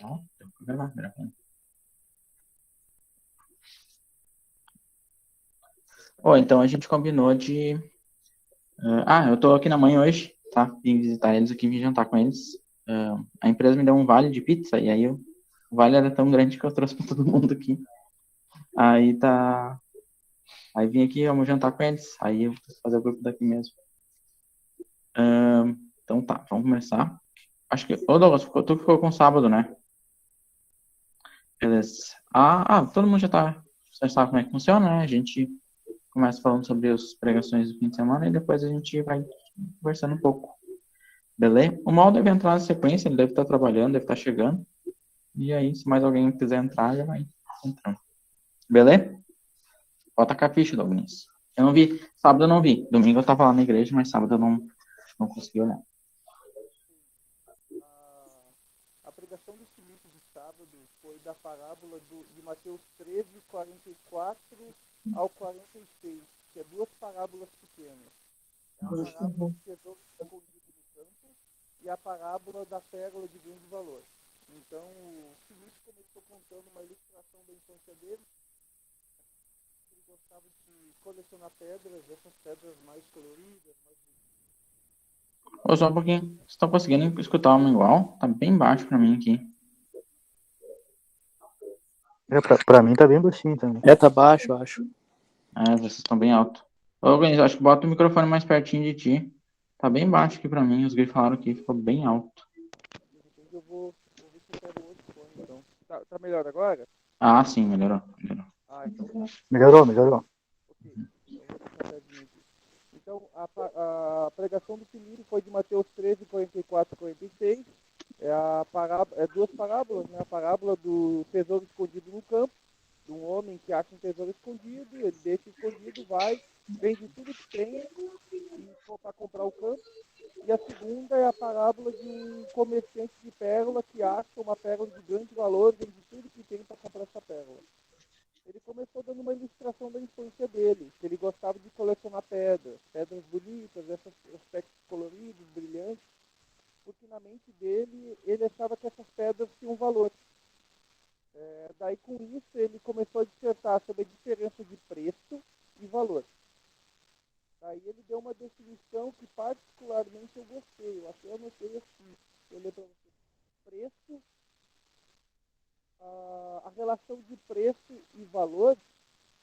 Ó, tem que gravar, gravando. Então a gente combinou de. Eu tô aqui na mãe hoje, tá? Vim visitar eles aqui, vim jantar com eles. A empresa me deu um vale de pizza, e aí o vale era tão grande que eu trouxe pra todo mundo aqui. Aí tá. Aí vim aqui, vamos jantar com eles. Aí eu vou fazer o grupo daqui mesmo. Então tá, vamos começar. Acho que. Ô, Douglas, tu que ficou com sábado, né? Beleza. Todo mundo já sabe como é que funciona, né? A gente começa falando sobre as pregações do fim de semana e depois a gente vai conversando um pouco. Beleza? O mal deve entrar na sequência, ele deve estar trabalhando, deve estar chegando. E aí, se mais alguém quiser entrar, já vai entrando. Beleza? Bota a ficha, Douglas. Eu não vi. Sábado eu não vi. Domingo eu tava lá na igreja, mas sábado eu não consegui olhar. A pregação do Filipe de sábado foi da parábola de Mateus 13, 44 ao 46, que é duas parábolas pequenas. É a parábola do tesouro escondido no campo e a parábola da pérola de grande valor. Então, o Filipe começou contando uma ilustração da infância dele. Ele gostava de colecionar pedras, essas pedras mais coloridas, mais bonitas. Ô, só um pouquinho. Vocês estão conseguindo escutar uma igual? Tá bem baixo pra mim aqui. Pra mim tá bem baixinho também. Tá baixo, acho. Vocês estão bem alto. Ô, Glenn, acho que bota o microfone mais pertinho de ti. Tá bem baixo aqui pra mim. Os guris falaram que ficou bem alto. De repente eu vou ver se eu pego outro fone, então. Tá melhor agora? Sim, melhorou. Então tá. Melhorou. Ok. Eu vou deixar pertinho aqui. Então, a pregação do Filipe foi de Mateus 13, 44 e 46. É duas parábolas, né? A parábola do tesouro escondido no campo, de um homem que acha um tesouro escondido, ele deixa escondido, vai, vende tudo que tem e for para comprar o campo. E a segunda é a parábola de um comerciante de pérola que acha uma pérola de grande valor, vende tudo que tem para comprar essa pérola. Ele começou dando uma ilustração da infância dele, que ele gostava de colecionar pedras bonitas, esses aspectos coloridos, brilhantes, porque na mente dele ele achava que essas pedras tinham valor. Daí com isso ele começou a dissertar sobre a diferença de preço e valor. Daí ele deu uma definição que particularmente eu gostei, eu anotei assim, eu lembro para você, preço, a relação de preço e valor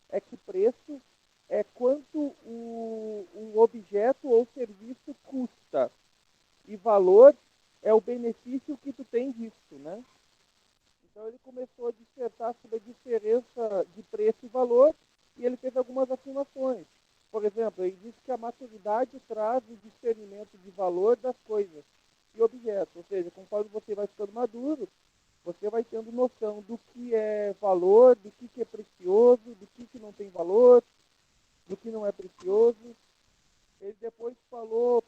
é que preço é quanto um objeto ou serviço custa e valor é o benefício que tu tem disso, né? Então ele começou a dissertar sobre a diferença de preço e valor e ele fez algumas afirmações. Por exemplo, ele disse que a maturidade traz o discernimento de valor das coisas e objetos, ou seja, conforme você vai ficando maduro, você vai tendo noção do que é valor, do que é precioso, do que não tem valor, do que não é precioso. Ele depois falou,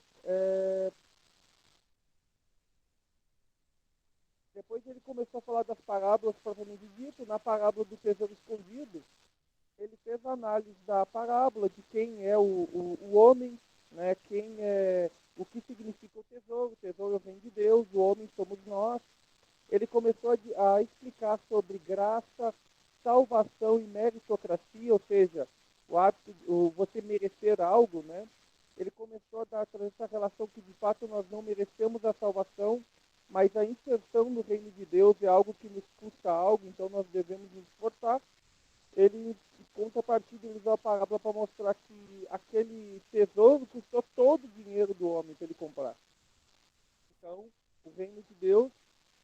depois ele começou a falar das parábolas propriamente dito. Na parábola do tesouro escondido, ele fez a análise da parábola de quem é o homem, né? O que significa o tesouro vem de Deus, o homem somos nós. Ele começou a explicar sobre graça, salvação e meritocracia, ou seja, você merecer algo, né? Ele começou a dar essa relação que de fato nós não merecemos a salvação, mas a inserção no reino de Deus é algo que nos custa algo, então nós devemos nos esforçar. Ele, em contrapartida, ele usou a parábola para mostrar que aquele tesouro custou todo o dinheiro do homem para ele comprar. Então, o reino de Deus,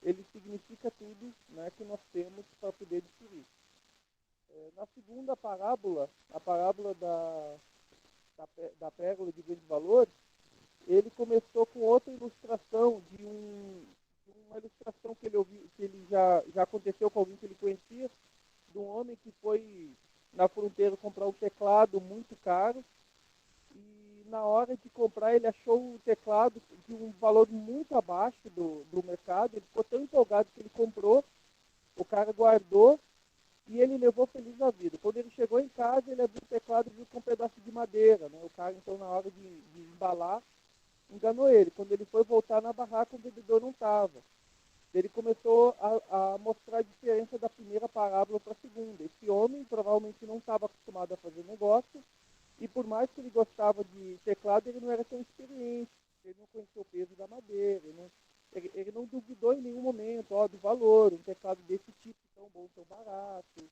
ele significa tudo, né, que nós temos para poder destruir. Na segunda parábola, a parábola da pérola de grande valor, ele começou com outra ilustração de uma ilustração que ele ouviu, que ele já aconteceu com alguém que ele conhecia, de um homem que foi na fronteira comprar um teclado muito caro e na hora de comprar ele achou o teclado de um valor muito abaixo do mercado. Ele ficou tão empolgado que ele comprou, o cara guardou e ele levou feliz a vida. Quando ele chegou em casa, ele abriu o teclado e viu com um pedaço de madeira, né? O cara, então, na hora de embalar, enganou ele. Quando ele foi voltar na barraca, o vendedor não estava. Ele começou a mostrar a diferença da primeira parábola para a segunda. Esse homem provavelmente não estava acostumado a fazer negócio, e por mais que ele gostava de teclado, ele não era tão experiente, ele não conhecia o peso da madeira, ele não duvidou em nenhum momento do valor, um teclado desse tipo, tão bom, tão barato.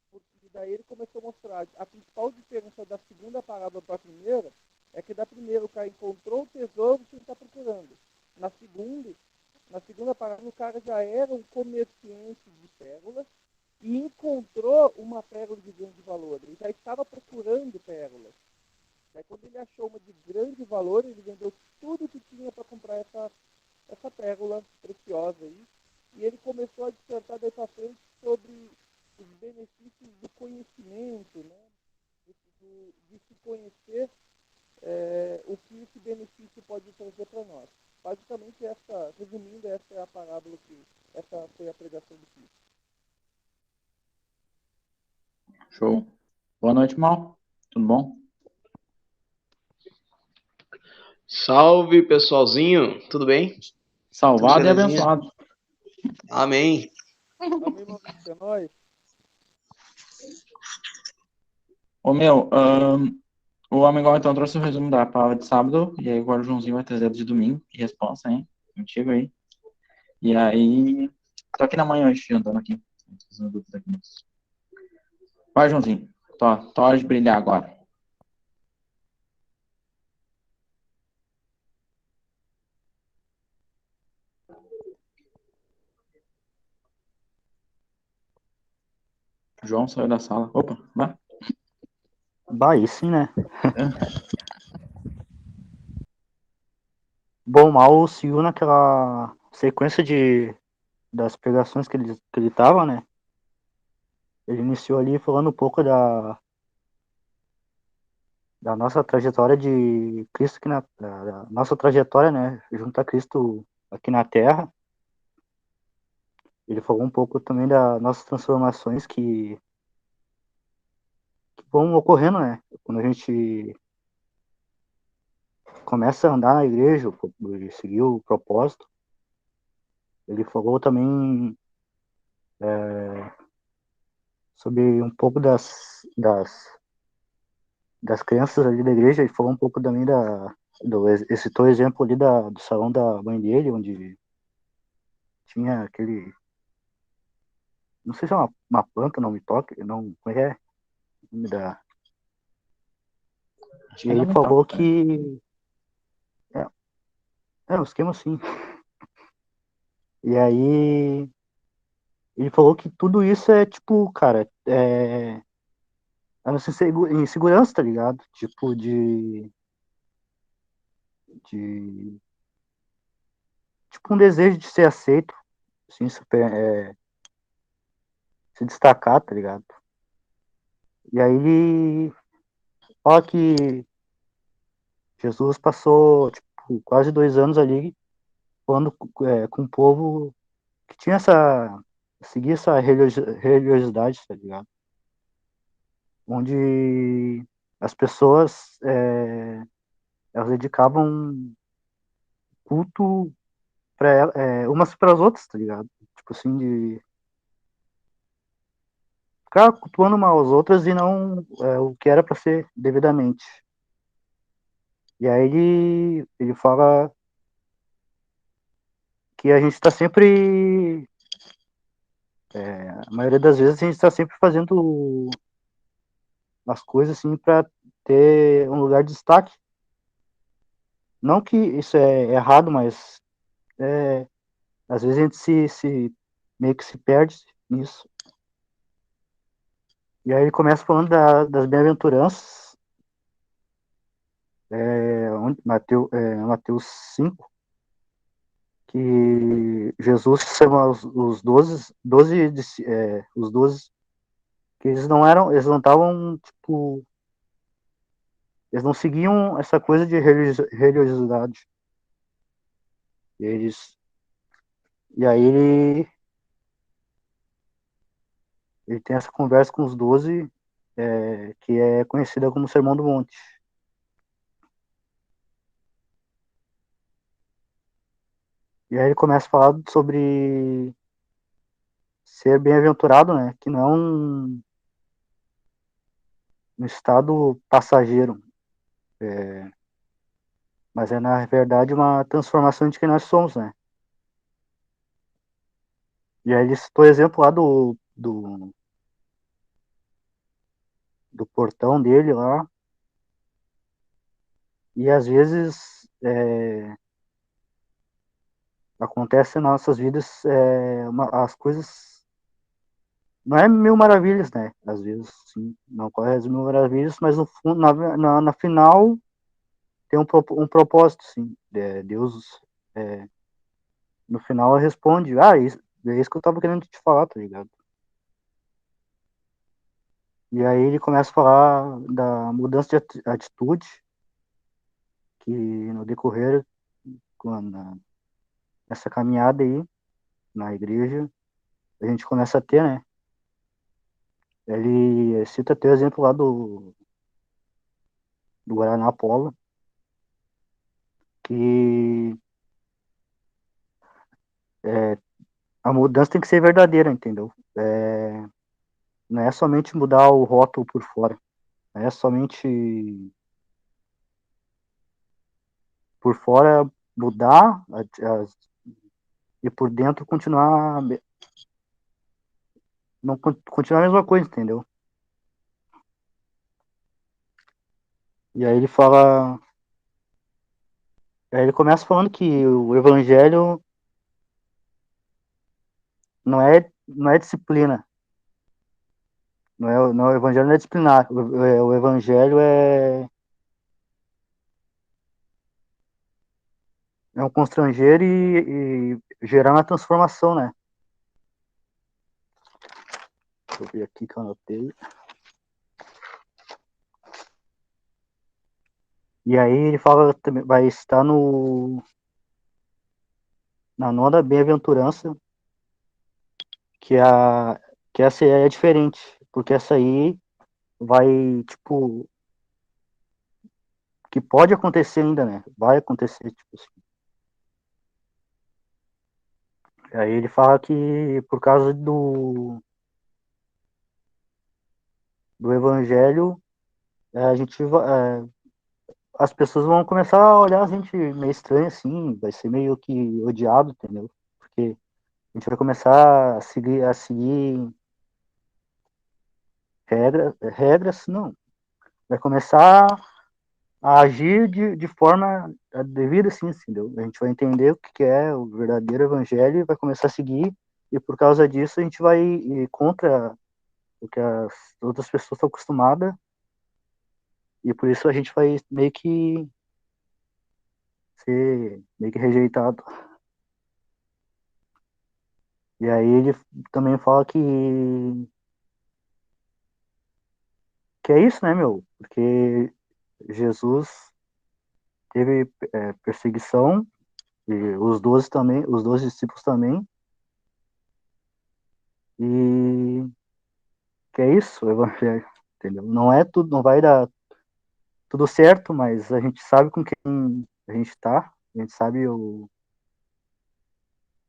Porque daí ele começou a mostrar a principal diferença da segunda parábola para a primeira é que da primeira o cara encontrou o tesouro que ele está procurando. Na segunda parábola o cara já era um comerciante de pérolas e encontrou uma pérola de grande valor. Ele já estava procurando pérolas. Daí quando ele achou uma de grande valor, ele vendeu tudo que tinha para comprar essa pérola preciosa aí. E ele começou a dissertar daí para frente sobre os benefícios do conhecimento, né? De se conhecer o que esse benefício pode trazer para nós. Basicamente, resumindo, essa é a parábola essa foi a pregação do Cristo. Show. Boa noite, Mal. Tudo bom? Salve, pessoalzinho. Tudo bem? Salvado Tudo e belezinha? abençoado. Amém. Amém, Maurício, é nóis. Ô, meu, o Amigão então trouxe o resumo da palavra de sábado, e aí agora o Joãozinho vai trazer a de domingo, que resposta, hein? Contigo aí. E aí, tô aqui na manhã hoje, andando aqui. Fazendo dúvida aqui. Vai, Joãozinho. Tô hora de brilhar agora. João saiu da sala. Opa, vai. Bah, aí sim, né? Bom, mal seguiu naquela sequência das pregações que ele tava, né? Ele iniciou ali falando um pouco da nossa trajetória de Cristo aqui da nossa trajetória, né? Junto a Cristo aqui na Terra. Ele falou um pouco também das nossas transformações que vão ocorrendo, né? Quando a gente começa a andar na igreja, seguir o propósito. Ele falou também sobre um pouco das crianças ali da igreja. Ele falou um pouco também ele citou o exemplo ali do salão da mãe dele, onde tinha aquele, não sei se é uma planta, não me toque, não, como é o nome Acho e que aí não ele me falou toca, né? que, um esquema assim, e aí ele falou que tudo isso é tipo, cara, a nossa insegurança, tá ligado? Tipo, de tipo um desejo de ser aceito, assim, se destacar, tá ligado? E aí ele fala que Jesus passou tipo, quase 2 anos ali falando com o povo que tinha seguia essa religiosidade, tá ligado? Onde as pessoas elas dedicavam culto umas para as outras, tá ligado? Tipo assim, de ficar cultuando uma às outras e não o que era para ser devidamente. E aí ele fala que a gente está sempre, a maioria das vezes a gente está sempre fazendo as coisas assim para ter um lugar de destaque. Não que isso é errado, mas às vezes a gente se meio que se perde nisso. E aí ele começa falando das bem-aventuranças, Mateus 5, que Jesus chama os 12, os 12, que eles não estavam, tipo, eles não seguiam essa coisa de religiosidade. Eles, e aí ele tem essa conversa com os 12, que é conhecida como Sermão do Monte. E aí ele começa a falar sobre ser bem-aventurado, né? Que não é um estado passageiro, mas é, na verdade, uma transformação de quem nós somos, né? E aí ele citou o exemplo lá do portão dele lá, e às vezes acontece nas nossas vidas as coisas. Não é mil maravilhas, né? Às vezes, sim, não ocorre as mil maravilhas, mas no fundo, na final, tem um propósito, sim. Deus, no final, responde: é isso que eu tava querendo te falar, tá ligado? E aí ele começa a falar da mudança de atitude, que no decorrer, nessa caminhada aí, na igreja, a gente começa a ter, né? Ele cita até o exemplo lá do Guaraná Polo, que a mudança tem que ser verdadeira, entendeu? Não é somente mudar o rótulo por fora, não é somente por fora mudar e por dentro não continuar a mesma coisa, entendeu? E aí ele começa falando que o evangelho não é disciplina, o evangelho não é disciplinar, o evangelho é um constranger e gerar uma transformação, né? Deixa eu ver aqui que eu anotei. E aí ele fala também, vai estar na nona bem-aventurança, que que essa aí é diferente, porque essa aí vai, tipo, que pode acontecer ainda, né? Vai acontecer, tipo assim. Aí ele fala que por causa do evangelho, a gente as pessoas vão começar a olhar a gente meio estranho, assim, vai ser meio que odiado, entendeu? Porque a gente vai começar a seguir regras, não. Vai começar a agir de forma devida, assim, entendeu? A gente vai entender o que é o verdadeiro evangelho e vai começar a seguir, e por causa disso a gente vai ir contra o que as outras pessoas estão acostumadas, e por isso a gente vai meio que ser meio que rejeitado. E aí ele também fala que é isso, né, meu? Porque Jesus teve perseguição, e os 12 também, os 12 discípulos também, e que é isso, o evangelho, entendeu? Não é tudo, não vai dar tudo certo, mas a gente sabe com quem a gente tá, a gente sabe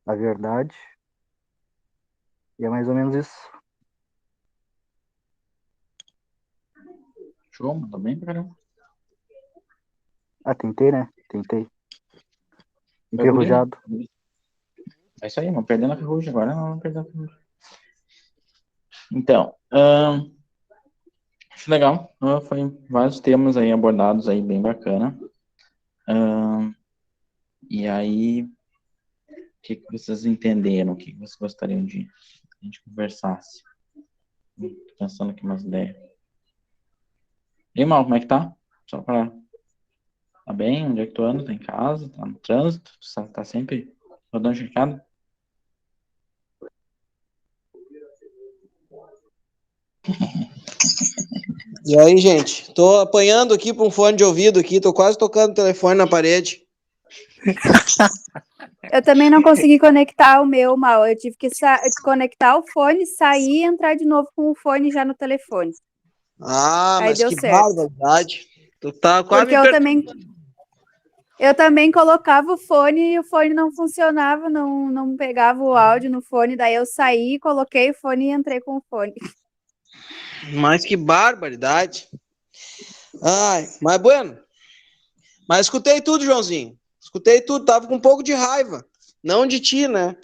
a verdade, e é mais ou menos isso. Show, mandou bem pra caramba. Ah, tentei, né? Tentei. Foi bonito. Enferrujado. É isso aí, vamos perdendo a ferrugem agora, não vamos perder a ferrugem. Então, acho legal. Foi vários temas aí abordados aí, bem bacana. E aí, o que vocês entenderam? O que vocês gostariam de que a gente conversasse? Tô pensando aqui umas ideias. E mal, como é que tá? Só pra... Tá bem? Onde é que tu anda? Tá em casa? Tá no trânsito? Tá sempre rodando checado? E aí, gente? Tô apanhando aqui para um fone de ouvido aqui, tô quase tocando o telefone na parede. Eu também não consegui conectar o meu, Mal. Eu tive que conectar o fone, sair e entrar de novo com o fone já no telefone. Ah, Aí mas deu que certo. barbaridade. Tu tá quase Porque me eu também... perturbando. Eu também colocava o fone e o fone não funcionava, não pegava o áudio no fone. Daí eu saí, coloquei o fone e entrei com o fone. Mas que barbaridade. Ai, mas bueno. Mas escutei tudo, Joãozinho. Escutei tudo, tava com um pouco de raiva. Não de ti, né?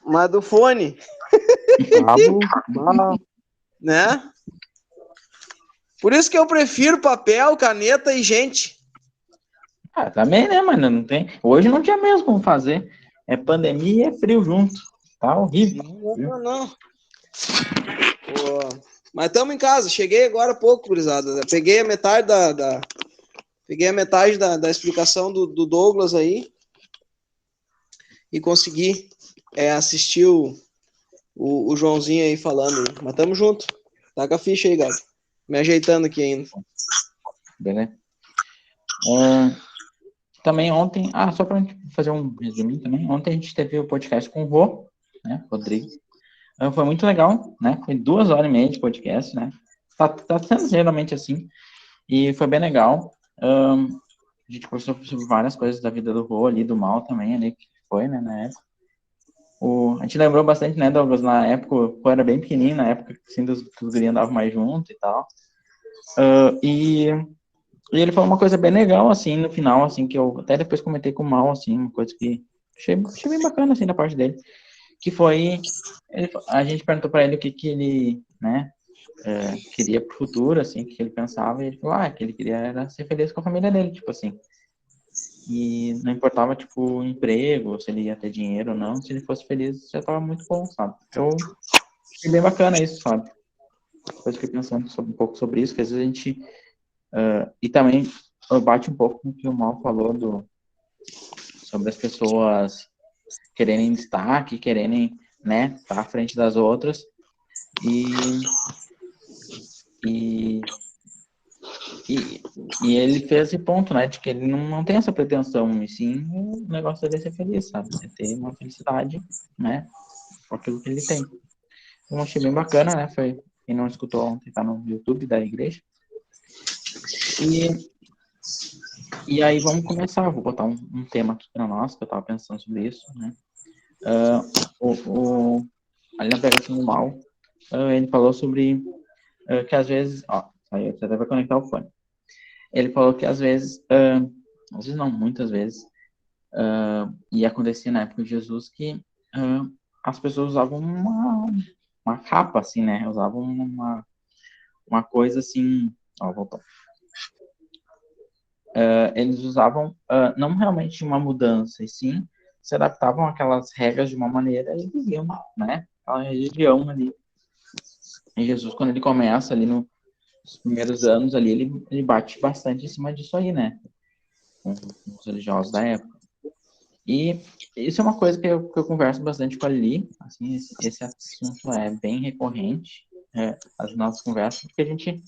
Mas do fone, Cabo, bah, né? Por isso que eu prefiro papel, caneta e gente. Ah, também, né, mano? Não tem. Hoje não tinha mesmo como fazer. É pandemia e é frio junto. Tá horrível. Não. Pô, mas estamos em casa. Cheguei agora há pouco, gurizada. Peguei a metade da explicação do Douglas aí e consegui assistir o Joãozinho aí falando. Mas tamo junto. Tá com a ficha aí, Gabi. Me ajeitando aqui ainda. Beleza? Também ontem, só pra gente fazer um resuminho também, ontem a gente teve o podcast com o Rô, né, Rodrigo. Foi muito legal, né, foi 2h30 de podcast, né, tá sendo geralmente assim, e foi bem legal. A gente conversou sobre várias coisas da vida do Rô ali, do Mal também, ali, que foi, né, na época. A gente lembrou bastante, né, Douglas, na época, o Rô era bem pequenininho, na época, assim, dos guris andavam mais junto e tal. E ele falou uma coisa bem legal, assim, no final, assim, que eu até depois comentei com o Mal, assim, uma coisa que achei bem bacana, assim, da parte dele, que foi, a gente perguntou pra ele o que ele, né, queria pro futuro, assim, o que ele pensava, e ele falou, que ele queria era ser feliz com a família dele, tipo assim, e não importava, tipo, o emprego, se ele ia ter dinheiro ou não, se ele fosse feliz, já tava muito bom, sabe? Eu achei bem bacana isso, sabe? Depois fiquei pensando um pouco sobre isso, que às vezes a gente, e também bate um pouco com o que o Mal falou sobre as pessoas quererem destaque, quererem, né, estar à frente das outras, e ele fez esse ponto, né, de que ele não tem essa pretensão, e sim o negócio dele é ser feliz, sabe, é ter uma felicidade, né, com aquilo que ele tem. Eu achei bem bacana, né, quem não escutou ontem, tá no YouTube da igreja. E aí vamos começar, eu vou botar um tema aqui para nós, que eu tava pensando sobre isso, né. Ali na Pregação do Mal, ele falou sobre que às vezes, aí você deve conectar o fone. Ele falou que às vezes não, muitas vezes, e acontecia na época de Jesus que as pessoas usavam uma capa, assim, né? Usavam uma coisa assim, voltou. Eles usavam não realmente uma mudança, e sim se adaptavam àquelas regras de uma maneira e viviam, né? Aquela religião ali. E Jesus, quando ele começa ali nos primeiros anos ali, ele bate bastante em cima disso aí, né? Com os religiosos da época. E isso é uma coisa que eu converso bastante com a Lili, assim, esse assunto é bem recorrente, as nossas conversas, porque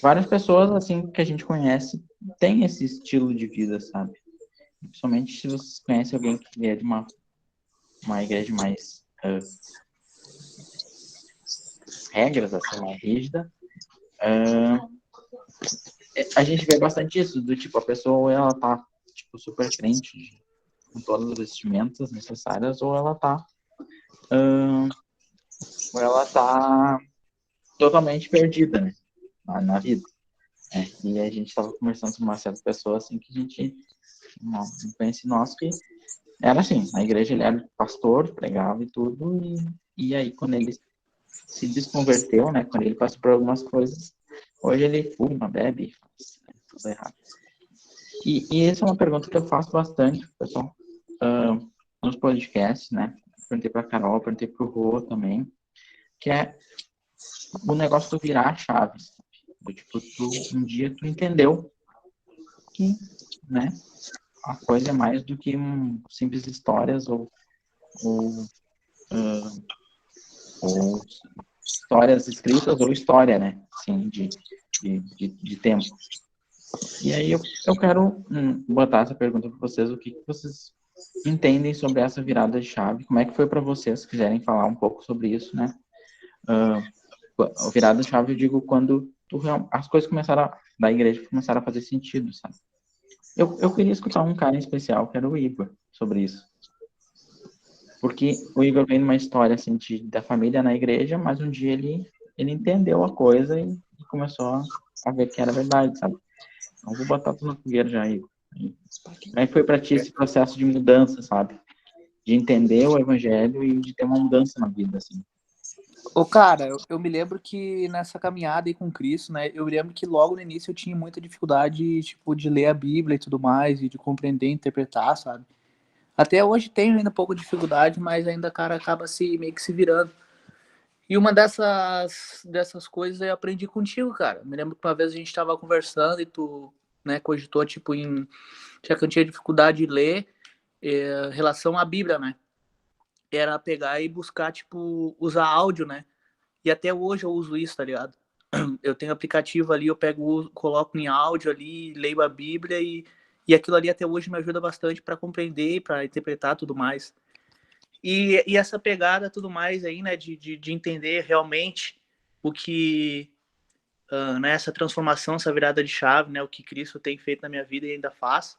várias pessoas, assim, que a gente conhece, têm esse estilo de vida, sabe? Principalmente se você conhece alguém que é de uma igreja mais regras, assim, mais rígida, a gente vê bastante isso, do tipo, a pessoa, ela tá, tipo, super crente, com todas as vestimentas necessárias, ou ela tá totalmente perdida, né, na vida. E a gente estava conversando com uma certa pessoa, assim, que a gente não conhece nós, que era assim, na igreja ele era pastor, pregava e tudo, e aí quando ele se desconverteu, né, quando ele passou por algumas coisas, hoje ele fuma, bebe, faz tudo errado. E essa é uma pergunta que eu faço bastante, pessoal, nos podcasts, né, perguntei pra Carol, perguntei pro Rô também, que é o negócio do virar a chave, sabe? Tipo, um dia tu entendeu que, né, a coisa é mais do que simples histórias ou histórias escritas ou história, né, assim, de tempo. E aí eu quero botar essa pergunta para vocês, o que vocês entendem sobre essa virada de chave, como é que foi para vocês, se quiserem falar um pouco sobre isso, né, a virada de chave eu digo quando as coisas da igreja começaram a fazer sentido, sabe? Eu queria escutar um cara em especial, que era o Igor, sobre isso. Porque o Igor vem numa história assim, da família na igreja, mas um dia ele entendeu a coisa e começou a ver que era verdade, sabe? Então vou botar tudo na fogueira já, Igor. Como é que foi pra ti esse processo de mudança, sabe? De entender o evangelho e de ter uma mudança na vida, assim. Ô, cara, eu me lembro que nessa caminhada aí com Cristo, né, eu me lembro que logo no início eu tinha muita dificuldade, tipo, de ler a Bíblia e tudo mais, e de compreender, interpretar, sabe? Até hoje tenho ainda um pouco de dificuldade, mas ainda, cara, acaba meio que se virando. E uma dessas coisas eu aprendi contigo, cara. Me lembro que uma vez a gente tava conversando e tu, né, cogitou, tipo, já que eu tinha dificuldade de ler, relação à Bíblia, né? Era pegar e buscar, tipo, usar áudio, né? E até hoje eu uso isso, tá ligado? Eu tenho aplicativo ali, eu pego, coloco em áudio ali, leio a Bíblia e aquilo ali até hoje me ajuda bastante para compreender, para interpretar tudo mais. E essa pegada tudo mais aí, né, de entender realmente o que, né, essa transformação, essa virada de chave, né, o que Cristo tem feito na minha vida e ainda faz,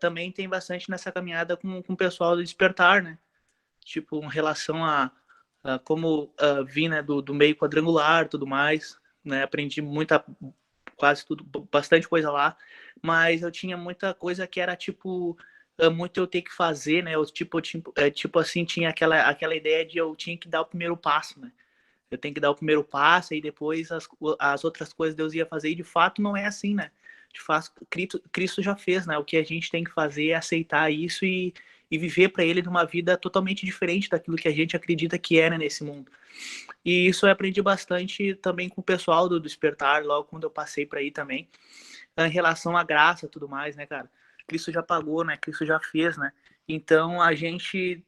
também tem bastante nessa caminhada com o pessoal do Despertar, né? Tipo, em relação a como vim, né, do meio quadrangular, tudo mais, né, aprendi quase tudo, bastante coisa lá, mas eu tinha muita coisa que era tipo muito eu ter que fazer, né? Eu tipo assim tinha aquela ideia de eu tinha que dar o primeiro passo, né? Eu tenho que dar o primeiro passo e depois as outras coisas Deus ia fazer e de fato não é assim, né? De fato Cristo já fez, né? O que a gente tem que fazer é aceitar isso e viver para ele numa vida totalmente diferente daquilo que a gente acredita que é, né, nesse mundo. E isso eu aprendi bastante também com o pessoal do Despertar, logo quando eu passei para aí também, em relação à graça e tudo mais, né, cara? Cristo já pagou, né? Cristo já fez, né? Então a gente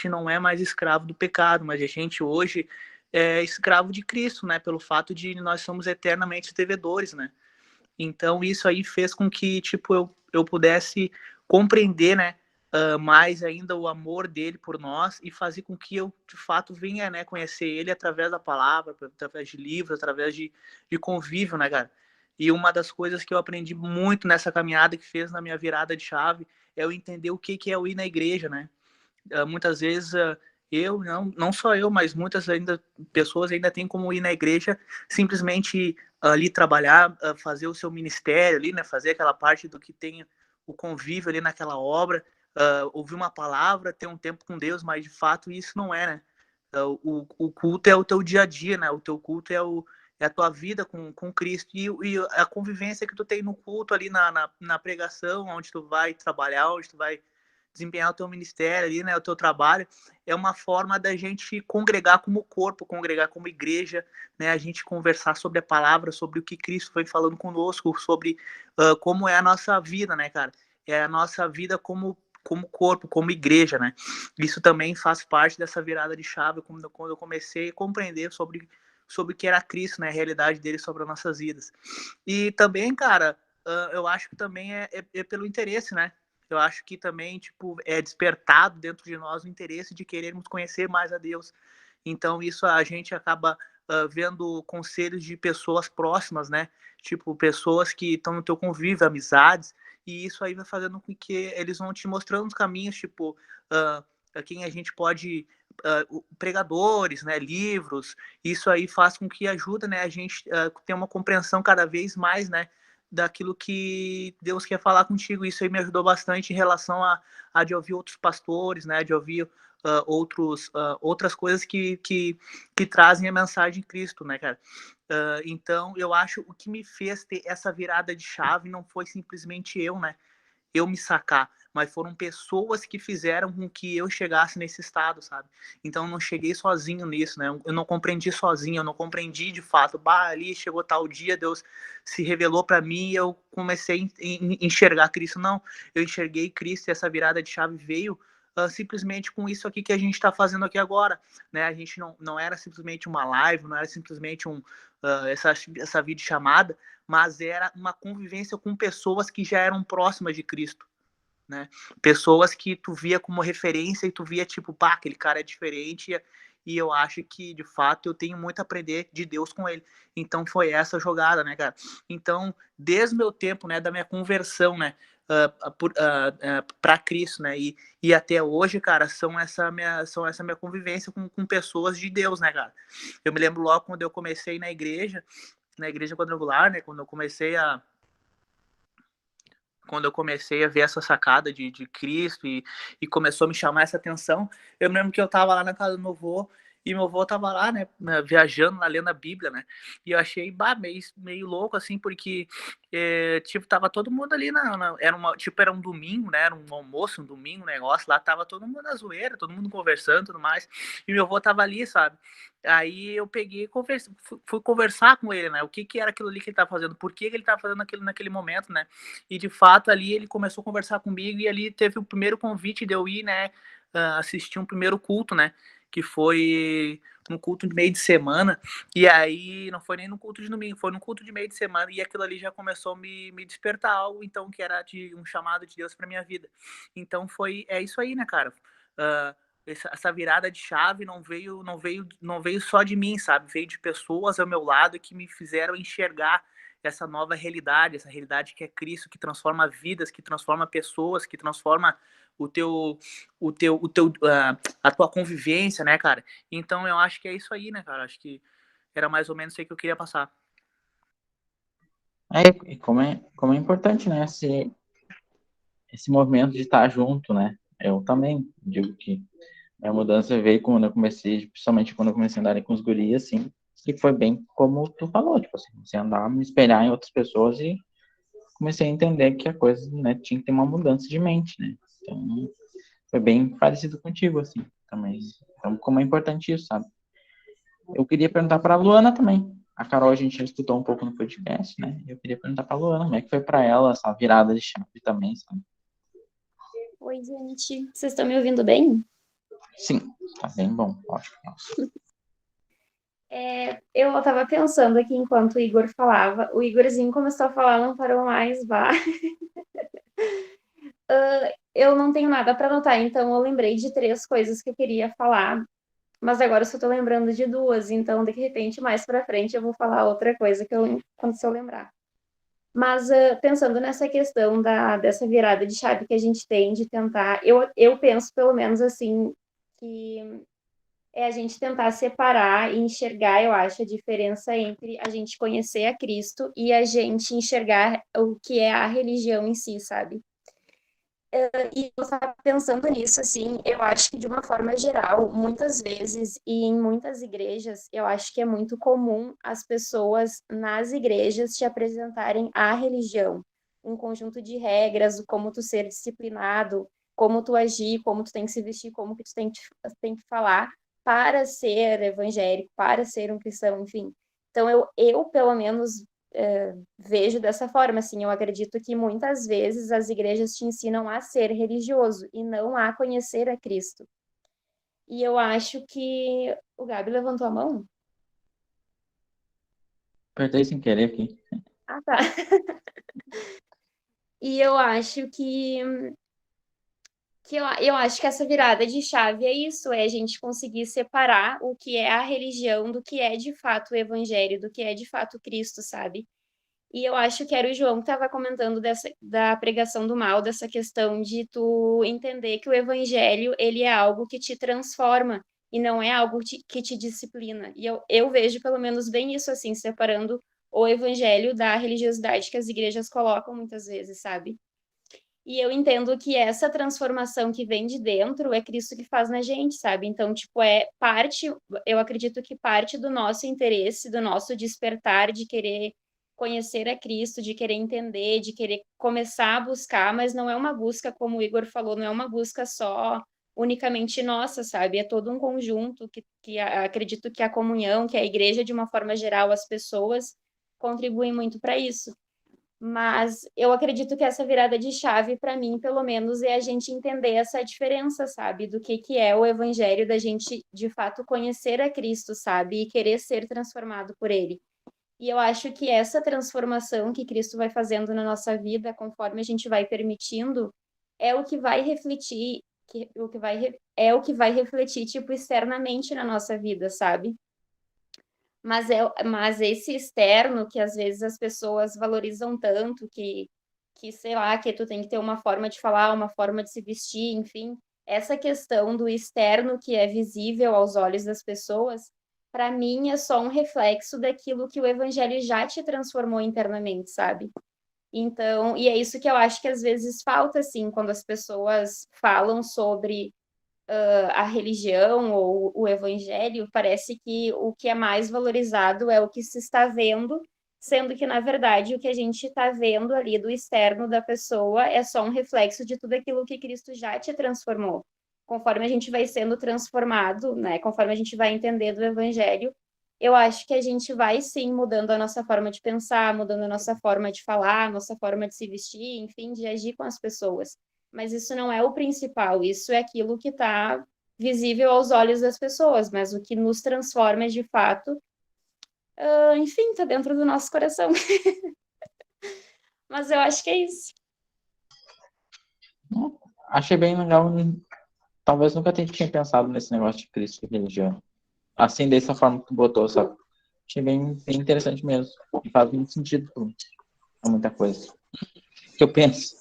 não é mais escravo do pecado, mas a gente hoje é escravo de Cristo, né? Pelo fato de nós somos eternamente devedores, né? Então isso aí fez com que, tipo, eu pudesse compreender, né? Mais ainda o amor dele por nós e fazer com que eu, de fato, venha, né, conhecer ele através da palavra, através de livros, através de convívio, né, cara? E uma das coisas que eu aprendi muito nessa caminhada que fez na minha virada de chave é eu entender o que é eu ir na igreja, né? Muitas vezes eu, não só eu, mas muitas pessoas ainda têm como ir na igreja simplesmente ali trabalhar, fazer o seu ministério ali, né? Fazer aquela parte do que tem o convívio ali naquela obra, ouvir uma palavra, ter um tempo com Deus, mas de fato isso não é, né? O culto é o teu dia a dia, né? O teu culto é a tua vida com Cristo e a convivência que tu tem no culto ali na pregação, onde tu vai trabalhar, onde tu vai desempenhar o teu ministério ali, né, o teu trabalho, é uma forma da gente congregar como corpo, congregar como igreja, né, a gente conversar sobre a palavra, sobre o que Cristo foi falando conosco, sobre como é a nossa vida, né, cara? É a nossa vida como corpo, como igreja, né? Isso também faz parte dessa virada de chave, quando eu comecei a compreender sobre o que era Cristo, né, a realidade dele sobre as nossas vidas. E também, cara, eu acho que também é pelo interesse, né? Eu acho que também, tipo, é despertado dentro de nós o interesse de querermos conhecer mais a Deus. Então, isso a gente acaba vendo conselhos de pessoas próximas, né? Tipo, pessoas que estão no teu convívio, amizades, e isso aí vai fazendo com que eles vão te mostrando os caminhos, tipo, a quem a gente pode... pregadores, né, livros, isso aí faz com que ajuda, né, a gente ter uma compreensão cada vez mais, né, daquilo que Deus quer falar contigo. Isso aí me ajudou bastante em relação a de ouvir outros pastores, né, de ouvir outras coisas que trazem a mensagem de Cristo, né, cara? Então, eu acho o que me fez ter essa virada de chave não foi simplesmente eu, né, eu me sacar, mas foram pessoas que fizeram com que eu chegasse nesse estado, sabe? Então eu não cheguei sozinho nisso, né? Eu não compreendi sozinho, eu não compreendi de fato. Ali chegou tal dia, Deus se revelou para mim e eu comecei a enxergar Cristo. Não, eu enxerguei Cristo e essa virada de chave veio simplesmente com isso aqui que a gente está fazendo aqui agora, né? A gente não era simplesmente uma live, não era simplesmente essa videochamada, mas era uma convivência com pessoas que já eram próximas de Cristo, né? Pessoas que tu via como referência e tu via tipo, pá, aquele cara é diferente e eu acho que, de fato, eu tenho muito a aprender de Deus com ele. Então, foi essa jogada, né, cara? Então, desde o meu tempo, né, da minha conversão, né, para Cristo, né, e até hoje, cara, são essa minha convivência com pessoas de Deus, né, cara? Eu me lembro logo quando eu comecei na igreja quadrangular, né, quando eu comecei a ver essa sacada de Cristo e começou a me chamar essa atenção, eu me lembro que eu tava lá na casa do meu avô, e meu avô tava lá, né, viajando, lendo a Bíblia, né, e eu achei meio louco, assim, porque, tipo, tava todo mundo ali, era um domingo, né, era um almoço, um domingo, um negócio, lá tava todo mundo na zoeira, todo mundo conversando e tudo mais, e meu avô tava ali, sabe, aí eu peguei e fui conversar com ele, né, o que era aquilo ali que ele tava fazendo, por que ele tava fazendo aquilo naquele momento, né, e de fato ali ele começou a conversar comigo e ali teve o primeiro convite de eu ir, né, assistir um primeiro culto, né, que foi no culto de meio de semana, e aí não foi nem no culto de domingo, foi no culto de meio de semana, e aquilo ali já começou a me despertar algo, então, que era de um chamado de Deus para minha vida. Então é isso aí, né, cara? Uh, essa virada de chave não veio só de mim, sabe? Veio de pessoas ao meu lado que me fizeram enxergar essa nova realidade, essa realidade que é Cristo, que transforma vidas, que transforma pessoas, que transforma a tua convivência, né, cara? Então eu acho que é isso aí, né, cara? Acho que era mais ou menos isso aí que eu queria passar. E como é importante, né, esse movimento de estar junto, né? Eu também digo que a mudança veio quando eu comecei, principalmente quando eu comecei a andar com os guris, assim, que foi bem como tu falou, tipo assim, você andar, me espelhar em outras pessoas e comecei a entender que a coisa, né, tinha que ter uma mudança de mente, né? Então, foi bem parecido contigo, assim, também. Então, como é importante isso, sabe? Eu queria perguntar para a Luana também. A Carol, a gente já escutou um pouco no podcast, né? Eu queria perguntar para a Luana como é que foi para ela essa virada de chave também, sabe? Oi, gente. Vocês estão me ouvindo bem? Sim, tá bem bom, ótimo. Eu estava pensando aqui enquanto o Igor falava. O Igorzinho começou a falar, não parou mais, vá. Eu não tenho nada para anotar, então eu lembrei de 3 coisas que eu queria falar, mas agora eu só tô lembrando de 2, então de repente mais para frente eu vou falar outra coisa quando eu lembrar. Mas pensando nessa questão dessa virada de chave que a gente tem de tentar, eu penso pelo menos assim, que é a gente tentar separar e enxergar, eu acho, a diferença entre a gente conhecer a Cristo e a gente enxergar o que é a religião em si, sabe? E eu estava pensando nisso, assim, eu acho que de uma forma geral, muitas vezes e em muitas igrejas, eu acho que é muito comum as pessoas nas igrejas te apresentarem a religião, um conjunto de regras, como tu ser disciplinado, como tu agir, como tu tem que se vestir, como que tu tem que falar para ser evangélico, para ser um cristão, enfim. Então, eu pelo menos vejo dessa forma, assim, eu acredito que muitas vezes as igrejas te ensinam a ser religioso e não a conhecer a Cristo. E eu acho que o Gabi levantou a mão? Apertei sem querer aqui. Ah, tá. E eu acho eu acho que essa virada de chave é isso, é a gente conseguir separar o que é a religião do que é de fato o evangelho, do que é de fato Cristo, sabe? E eu acho que era o João que estava comentando da pregação do mal, dessa questão de tu entender que o evangelho, ele é algo que te transforma e não é algo que te disciplina. E eu vejo pelo menos bem isso assim, separando o evangelho da religiosidade que as igrejas colocam muitas vezes, sabe? E eu entendo que essa transformação que vem de dentro é Cristo que faz na gente, sabe? Então, tipo, eu acredito que parte do nosso interesse, do nosso despertar de querer conhecer a Cristo, de querer entender, de querer começar a buscar, mas não é uma busca, como o Igor falou, não é uma busca só unicamente nossa, sabe? É todo um conjunto que acredito que a comunhão, que a igreja, de uma forma geral, as pessoas contribuem muito para isso. Mas eu acredito que essa virada de chave, para mim, pelo menos, é a gente entender essa diferença, sabe? Do que é o evangelho, da gente, de fato, conhecer a Cristo, sabe? E querer ser transformado por ele. E eu acho que essa transformação que Cristo vai fazendo na nossa vida, conforme a gente vai permitindo, é o que vai refletir é o que vai refletir, tipo, externamente na nossa vida, sabe? Mas esse externo que às vezes as pessoas valorizam tanto, sei lá, que tu tem que ter uma forma de falar, uma forma de se vestir, enfim, essa questão do externo que é visível aos olhos das pessoas, para mim é só um reflexo daquilo que o evangelho já te transformou internamente, sabe? Então, e é isso que eu acho que às vezes falta, assim, quando as pessoas falam sobre a religião ou o evangelho, parece que o que é mais valorizado é o que se está vendo, sendo que, na verdade, o que a gente está vendo ali do externo da pessoa é só um reflexo de tudo aquilo que Cristo já te transformou. Conforme a gente vai sendo transformado, né, conforme a gente vai entendendo o evangelho, eu acho que a gente vai sim mudando a nossa forma de pensar, mudando a nossa forma de falar, a nossa forma de se vestir, enfim, de agir com as pessoas. Mas isso não é o principal, isso é aquilo que está visível aos olhos das pessoas, mas o que nos transforma de fato, enfim, está dentro do nosso coração. Mas eu acho que é isso. Achei bem legal. Talvez nunca tinha pensado nesse negócio de Cristo e religião. Assim, dessa forma que tu botou, sabe? Achei bem interessante mesmo. E faz muito sentido pra muita coisa. O que eu penso.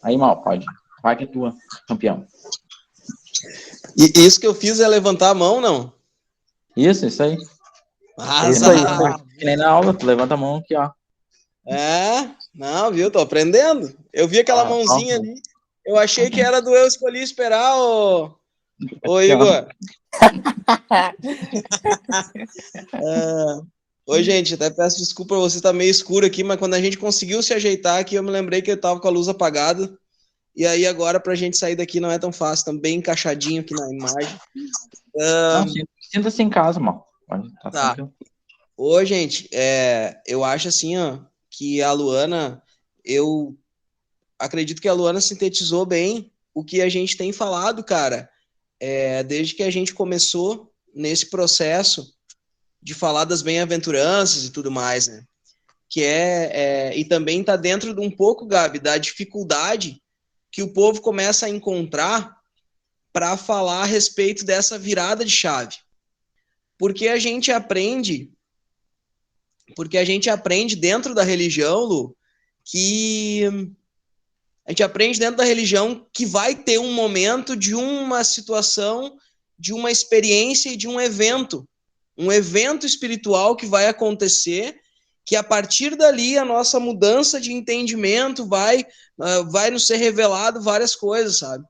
Aí, Mal, pode. Vai que é tua, campeão. E isso que eu fiz é levantar a mão, não? Isso aí. Isso aí. Que nem na aula, tu levanta a mão aqui, ó. Não, viu? Tô aprendendo. Eu vi aquela mãozinha ali. Eu achei que era do Eu Escolhi Esperar, ô Igor. Oi, gente, até peço desculpa, você tá meio escuro aqui, mas quando a gente conseguiu se ajeitar aqui, eu me lembrei que eu tava com a luz apagada. E aí agora, pra gente sair daqui, não é tão fácil. Estamos bem encaixadinho aqui na imagem. Sinta-se em casa, Mal. Tá. Ô, gente, eu acho assim, ó, que a Luana, eu acredito que a Luana sintetizou bem o que a gente tem falado, cara, desde que a gente começou nesse processo de falar das bem-aventuranças e tudo mais, né? Que e também tá dentro de um pouco, Gabi, da dificuldade que o povo começa a encontrar para falar a respeito dessa virada de chave. Porque a gente aprende dentro da religião, Lu, que a gente aprende dentro da religião que vai ter um momento de uma situação, de uma experiência e de um evento espiritual que vai acontecer, que a partir dali a nossa mudança de entendimento vai nos ser revelado várias coisas, sabe?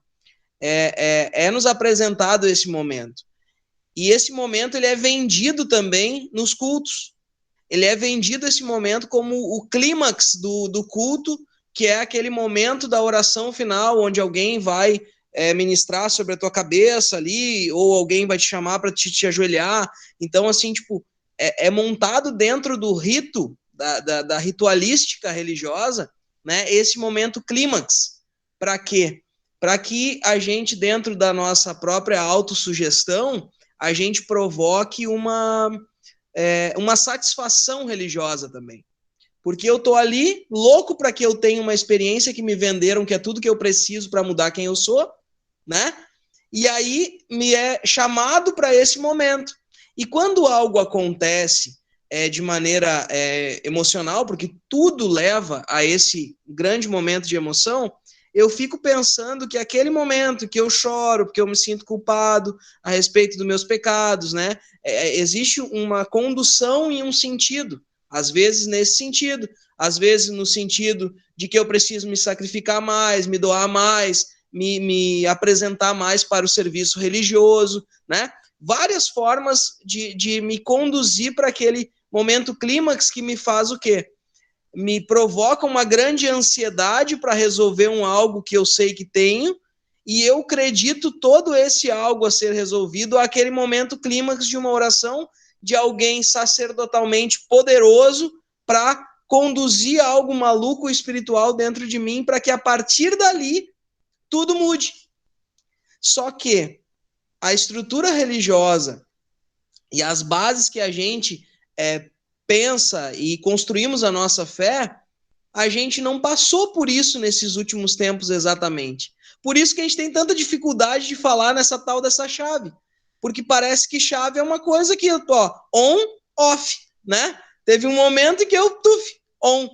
Nos apresentado esse momento. E esse momento ele é vendido também nos cultos. Ele é vendido esse momento como o clímax do culto, que é aquele momento da oração final, onde alguém vai ministrar sobre a tua cabeça ali, ou alguém vai te chamar para te ajoelhar. Então, assim, tipo, é montado dentro do rito, da ritualística religiosa, né, esse momento clímax. Para quê? Para que a gente, dentro da nossa própria autossugestão, a gente provoque uma satisfação religiosa também. Porque eu tô ali, louco para que eu tenha uma experiência que me venderam, que é tudo que eu preciso para mudar quem eu sou, né? E aí me é chamado para esse momento. E quando algo acontece de maneira emocional, porque tudo leva a esse grande momento de emoção, eu fico pensando que aquele momento que eu choro, porque eu me sinto culpado a respeito dos meus pecados, né? Existe uma condução em um sentido. Às vezes nesse sentido, às vezes no sentido de que eu preciso me sacrificar mais, me doar mais, me apresentar mais para o serviço religioso, né? Várias formas de me conduzir para aquele momento clímax que me faz o quê? Me provoca uma grande ansiedade para resolver algo que eu sei que tenho, e eu acredito todo esse algo a ser resolvido àquele momento clímax de uma oração de alguém sacerdotalmente poderoso para conduzir algo maluco espiritual dentro de mim para que a partir dali tudo mude. Só que a estrutura religiosa e as bases que a gente pensa e construímos a nossa fé, a gente não passou por isso nesses últimos tempos exatamente. Por isso que a gente tem tanta dificuldade de falar nessa tal dessa chave. Porque parece que chave é uma coisa que, ó, on, off, né? Teve um momento em que eu, on.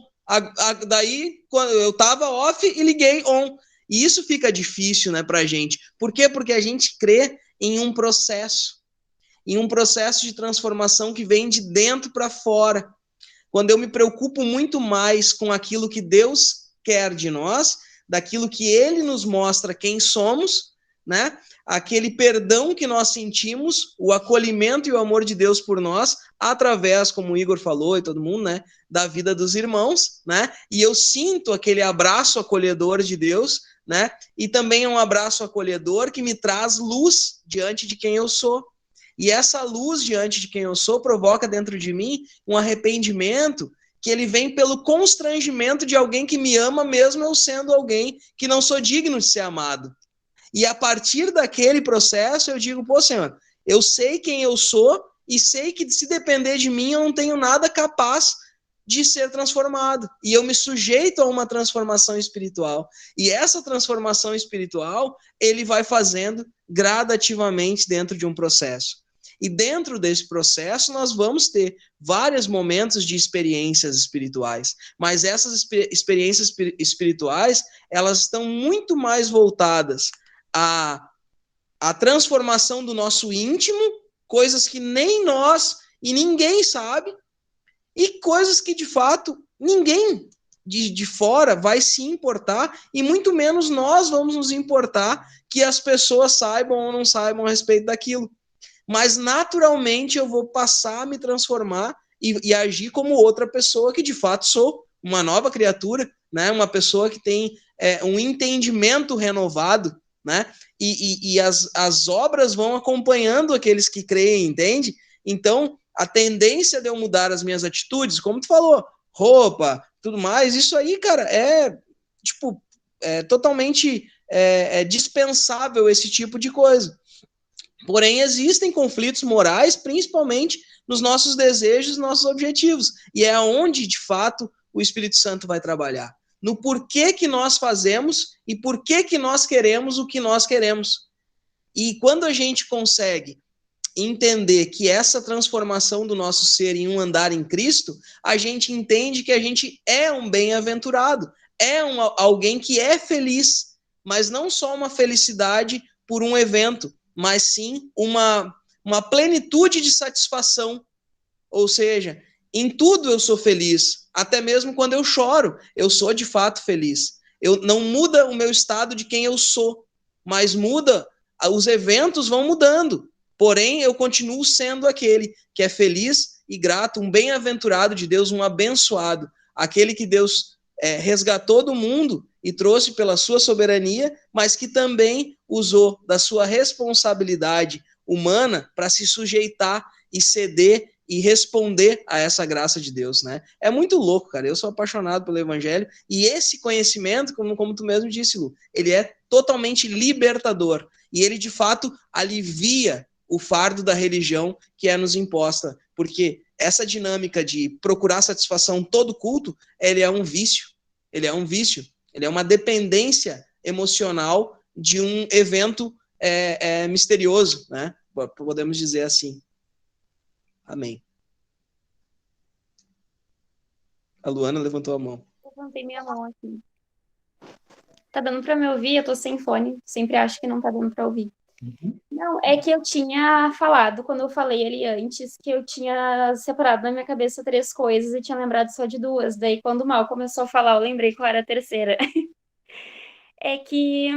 Daí, quando eu tava off e liguei on. E isso fica difícil, né, pra gente. Por quê? Porque a gente crê em um processo de transformação que vem de dentro para fora. Quando eu me preocupo muito mais com aquilo que Deus quer de nós, daquilo que Ele nos mostra quem somos, né? Aquele perdão que nós sentimos, o acolhimento e o amor de Deus por nós, através, como o Igor falou e todo mundo, né, da vida dos irmãos, né? E eu sinto aquele abraço acolhedor de Deus, né? E também é um abraço acolhedor que me traz luz diante de quem eu sou. E essa luz diante de quem eu sou provoca dentro de mim um arrependimento que ele vem pelo constrangimento de alguém que me ama, mesmo eu sendo alguém que não sou digno de ser amado. E a partir daquele processo eu digo, pô, Senhor, eu sei quem eu sou e sei que se depender de mim eu não tenho nada capaz de ser transformado. E eu me sujeito a uma transformação espiritual. E essa transformação espiritual ele vai fazendo gradativamente dentro de um processo. E dentro desse processo nós vamos ter vários momentos de experiências espirituais, mas essas experiências espirituais, elas estão muito mais voltadas à transformação do nosso íntimo, coisas que nem nós e ninguém sabe, e coisas que de fato ninguém de fora vai se importar, e muito menos nós vamos nos importar que as pessoas saibam ou não saibam a respeito daquilo. Mas naturalmente eu vou passar a me transformar e agir como outra pessoa que de fato sou, uma nova criatura, né? Uma pessoa que tem um entendimento renovado, né? E as obras vão acompanhando aqueles que creem, entende? Então, a tendência de eu mudar as minhas atitudes, como tu falou, roupa, tudo mais, isso aí, cara, é totalmente dispensável esse tipo de coisa. Porém, existem conflitos morais, principalmente nos nossos desejos, nossos objetivos. E é onde, de fato, o Espírito Santo vai trabalhar. No porquê que nós fazemos e porquê que nós queremos o que nós queremos. E quando a gente consegue entender que essa transformação do nosso ser em um andar em Cristo, a gente entende que a gente é um bem-aventurado, alguém que é feliz, mas não só uma felicidade por um evento, mas sim uma plenitude de satisfação. Ou seja, em tudo eu sou feliz, até mesmo quando eu choro, eu sou de fato feliz. Não muda o meu estado de quem eu sou, mas muda, os eventos vão mudando. Porém, eu continuo sendo aquele que é feliz e grato, um bem-aventurado de Deus, um abençoado, aquele que Deus resgatou do mundo e trouxe pela sua soberania, mas que também usou da sua responsabilidade humana para se sujeitar e ceder e responder a essa graça de Deus, né? É muito louco, cara. Eu sou apaixonado pelo Evangelho e esse conhecimento, como tu mesmo disse, Lu, ele é totalmente libertador e ele, de fato, alivia o fardo da religião que é nos imposta, porque essa dinâmica de procurar satisfação todo culto, ele é um vício, ele é uma dependência emocional de um evento misterioso, né? Podemos dizer assim. Amém. A Luana levantou a mão. Levantei minha mão aqui. Tá dando pra me ouvir? Eu tô sem fone. Sempre acho que não tá dando pra ouvir. Não, é que eu tinha falado, quando eu falei ali antes, que eu tinha separado na minha cabeça 3 coisas e tinha lembrado só de 2. Daí, quando o Mal começou a falar, eu lembrei qual era a terceira. É que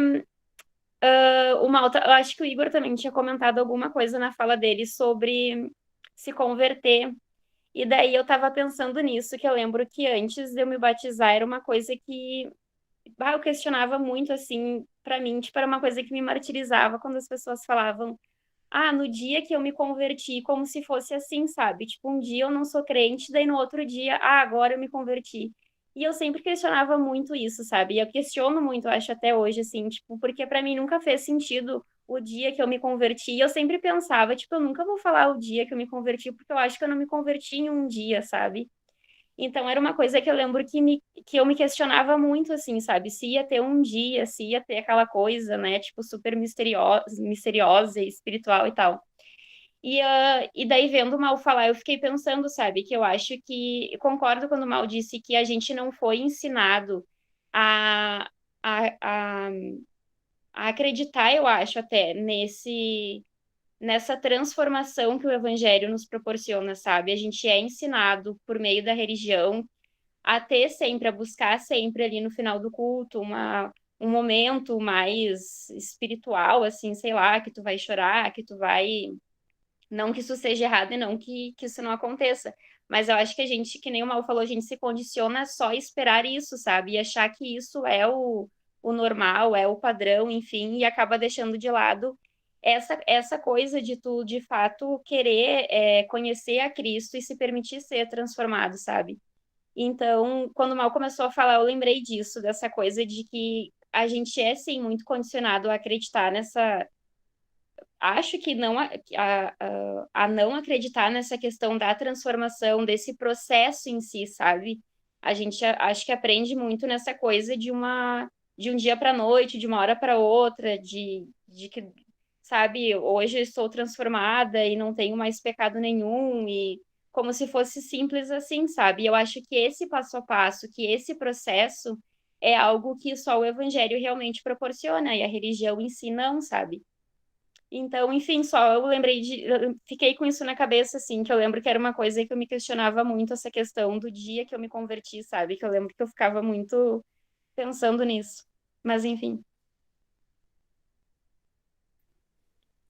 o Mal, eu acho que o Igor também tinha comentado alguma coisa na fala dele sobre se converter. E daí eu tava pensando nisso, que eu lembro que antes de eu me batizar era uma coisa que eu questionava muito, assim, pra mim, tipo, era uma coisa que me martirizava quando as pessoas falavam, no dia que eu me converti, como se fosse assim, sabe? Tipo, um dia eu não sou crente, daí no outro dia, agora eu me converti. E eu sempre questionava muito isso, sabe? E eu questiono muito, eu acho, até hoje, assim, tipo, porque pra mim nunca fez sentido o dia que eu me converti. E eu sempre pensava, tipo, eu nunca vou falar o dia que eu me converti, porque eu acho que eu não me converti em um dia, sabe? Então era uma coisa que eu lembro que eu me questionava muito, assim, sabe? Se ia ter um dia, se ia ter aquela coisa, né? Tipo, super misteriosa e espiritual e tal. E daí, vendo o Mal falar, eu fiquei pensando, sabe? Que eu acho que... Eu concordo quando o Mal disse que a gente não foi ensinado a, a, a, a acreditar, eu acho, até, nessa transformação que o Evangelho nos proporciona, sabe? A gente é ensinado, por meio da religião, a ter sempre, a buscar sempre ali no final do culto um momento mais espiritual, assim, sei lá, que tu vai chorar, que tu vai. Não que isso seja errado e não que isso não aconteça. Mas eu acho que a gente, que nem o Mal falou, a gente se condiciona a só esperar isso, sabe? E achar que isso é o normal, é o padrão, enfim, e acaba deixando de lado essa coisa de tu, de fato, querer conhecer a Cristo e se permitir ser transformado, sabe? Então, quando o Mal começou a falar, eu lembrei disso, dessa coisa de que a gente é, sim, muito condicionado a acreditar nessa. Acho que não a não acreditar nessa questão da transformação, desse processo em si, sabe? A gente acho que aprende muito nessa coisa de um dia para noite, de uma hora para outra, de que, sabe, hoje eu estou transformada e não tenho mais pecado nenhum, e como se fosse simples assim, sabe? E eu acho que esse passo a passo, que esse processo é algo que só o evangelho realmente proporciona, e a religião em si não, sabe? Então, enfim, só eu lembrei eu fiquei com isso na cabeça, assim, que eu lembro que era uma coisa que eu me questionava muito, essa questão do dia que eu me converti, sabe? Que eu lembro que eu ficava muito pensando nisso. Mas, enfim.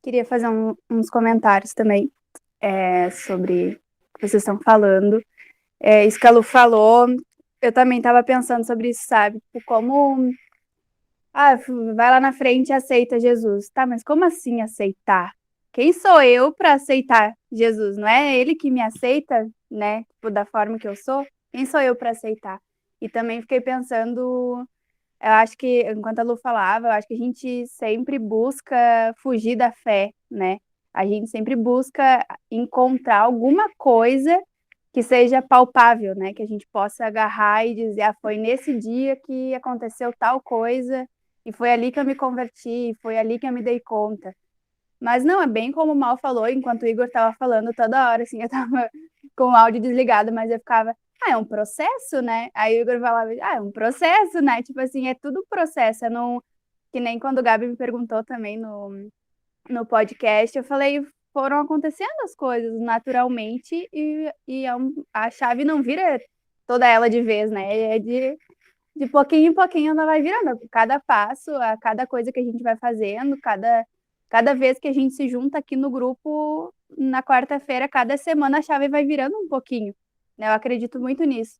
Queria fazer uns comentários também sobre o que vocês estão falando. Isso que a Lu falou, eu também estava pensando sobre isso, sabe? Tipo, como. Ah, vai lá na frente e aceita Jesus. Tá, mas como assim aceitar? Quem sou eu para aceitar Jesus? Não é ele que me aceita, né? Tipo, da forma que eu sou? Quem sou eu para aceitar? E também fiquei pensando, eu acho que, enquanto a Lu falava, eu acho que a gente sempre busca fugir da fé, né? A gente sempre busca encontrar alguma coisa que seja palpável, né? Que a gente possa agarrar e dizer, ah, foi nesse dia que aconteceu tal coisa, e foi ali que eu me converti, foi ali que eu me dei conta. Mas não, é bem como o Mal falou, enquanto o Igor estava falando toda hora, assim, eu estava com o áudio desligado, mas eu ficava, é um processo, né? Aí o Igor falava, é um processo, né? Tipo assim, é tudo processo, é não... Que nem quando o Gabi me perguntou também no podcast, eu falei, foram acontecendo as coisas naturalmente e a chave não vira toda ela de vez, né? É de pouquinho em pouquinho ela vai virando. Cada passo, a cada coisa que a gente vai fazendo, cada vez que a gente se junta aqui no grupo, na quarta-feira, cada semana a chave vai virando um pouquinho, né? Eu acredito muito nisso.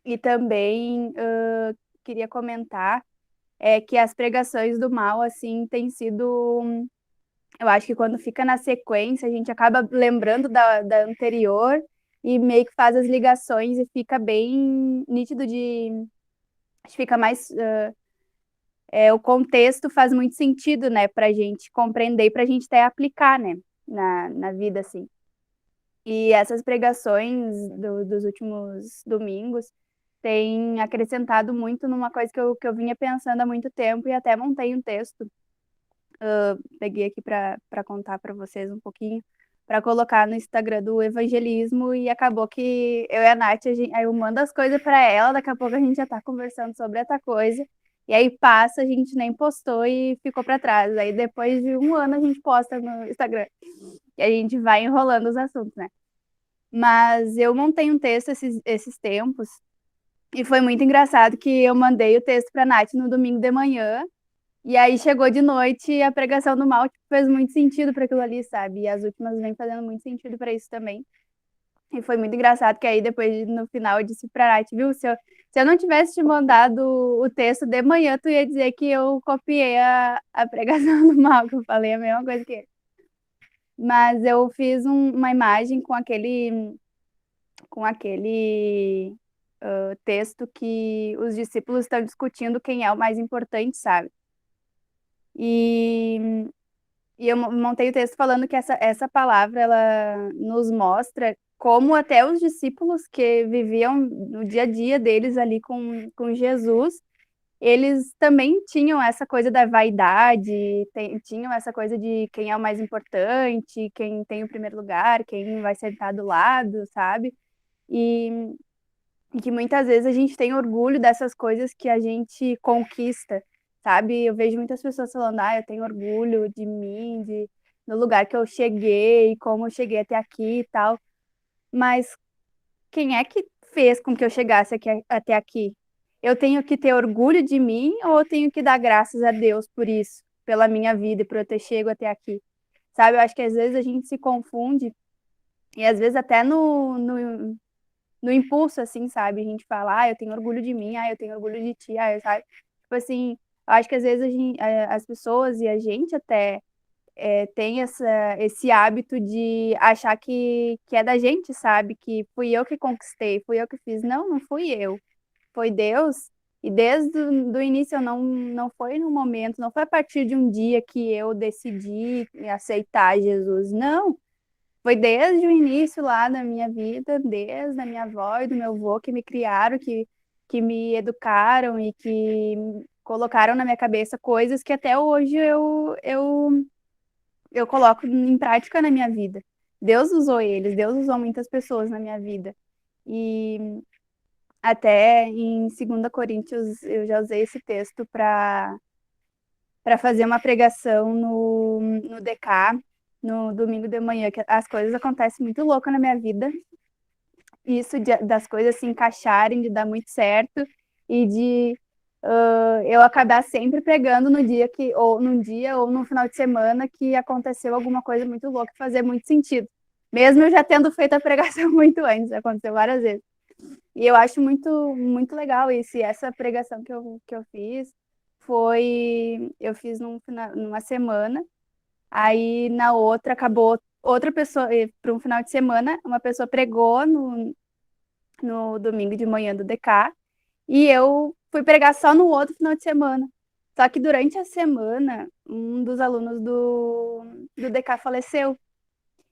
E também queria comentar que as pregações do mal, assim, tem sido. Eu acho que quando fica na sequência, a gente acaba lembrando da anterior e meio que faz as ligações e fica bem nítido de. Acho que fica mais. O contexto faz muito sentido, né, pra gente compreender e pra gente até aplicar, né, na vida, assim. E essas pregações dos últimos domingos têm acrescentado muito numa coisa que eu vinha pensando há muito tempo e até montei um texto. Peguei aqui para contar para vocês um pouquinho, para colocar no Instagram do evangelismo, e acabou que eu e a Nath, aí eu mando as coisas para ela, daqui a pouco a gente já está conversando sobre essa coisa, e aí passa, a gente nem postou e ficou para trás. Aí depois de um ano a gente posta no Instagram, e a gente vai enrolando os assuntos, né? Mas eu montei um texto esses tempos, e foi muito engraçado que eu mandei o texto para a Nath no domingo de manhã, e aí chegou de noite e a pregação do mal tipo, fez muito sentido para aquilo ali, sabe? E as últimas vêm fazendo muito sentido para isso também. E foi muito engraçado que aí depois, no final, eu disse pra Nath, viu? Se eu não tivesse te mandado o texto de manhã, tu ia dizer que eu copiei a pregação do mal, que eu falei a mesma coisa que ele. Mas eu fiz uma imagem com aquele texto que os discípulos estão discutindo quem é o mais importante, sabe? E eu montei o texto falando que essa palavra, ela nos mostra como até os discípulos que viviam no dia a dia deles ali com Jesus, eles também tinham essa coisa da vaidade, tinham essa coisa de quem é o mais importante, quem tem o primeiro lugar, quem vai sentar do lado, sabe? E, e que muitas vezes a gente tem orgulho dessas coisas que a gente conquista, sabe? Eu vejo muitas pessoas falando, eu tenho orgulho de mim, no lugar que eu cheguei, como eu cheguei até aqui e tal. Mas quem é que fez com que eu chegasse até aqui? Eu tenho que ter orgulho de mim ou eu tenho que dar graças a Deus por isso, pela minha vida e por eu ter chego até aqui? Sabe, eu acho que às vezes a gente se confunde e às vezes até no impulso, assim, sabe? A gente fala, eu tenho orgulho de mim, eu tenho orgulho de ti, sabe? Tipo assim, eu acho que às vezes as pessoas e a gente até tem esse hábito de achar que é da gente, sabe? Que fui eu que conquistei, fui eu que fiz. Não, não fui eu. Foi Deus. E desde o do início não foi no momento, não foi a partir de um dia que eu decidi aceitar Jesus. Não. Foi desde o início lá da minha vida, desde a minha avó e do meu avô que me criaram, que me educaram e que colocaram na minha cabeça coisas que até hoje eu coloco em prática na minha vida. Deus usou eles, Deus usou muitas pessoas na minha vida. E até em 2 Coríntios eu já usei esse texto para fazer uma pregação no DK, no domingo de manhã, que as coisas acontecem muito loucas na minha vida. Isso das coisas se encaixarem, de dar muito certo e de eu acabar sempre pregando no dia ou num dia ou no final de semana que aconteceu alguma coisa muito louca e fazer muito sentido. Mesmo eu já tendo feito a pregação muito antes, aconteceu várias vezes. E eu acho muito, muito legal isso. E essa pregação que eu fiz eu fiz numa semana, aí na outra acabou outra pessoa, para um final de semana, uma pessoa pregou no domingo de manhã do DK, e eu fui pregar só no outro final de semana. Só que durante a semana, um dos alunos do DK faleceu.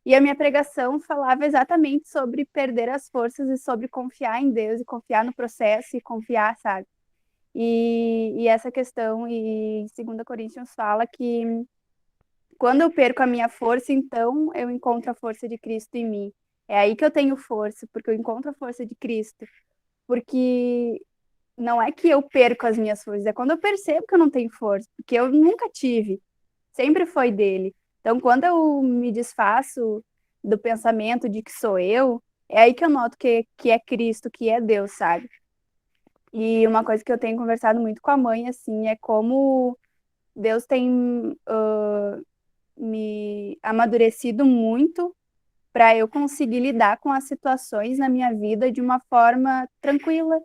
E a minha pregação falava exatamente sobre perder as forças e sobre confiar em Deus e confiar no processo e confiar, sabe? E essa questão, e 2 Coríntios fala que quando eu perco a minha força, então eu encontro a força de Cristo em mim. É aí que eu tenho força, porque eu encontro a força de Cristo. Porque não é que eu perco as minhas forças, é quando eu percebo que eu não tenho força, porque eu nunca tive, sempre foi dele. Então, quando eu me desfaço do pensamento de que sou eu, é aí que eu noto que é Cristo, que é Deus, sabe? E uma coisa que eu tenho conversado muito com a mãe, assim, é como Deus tem me amadurecido muito para eu conseguir lidar com as situações na minha vida de uma forma tranquila,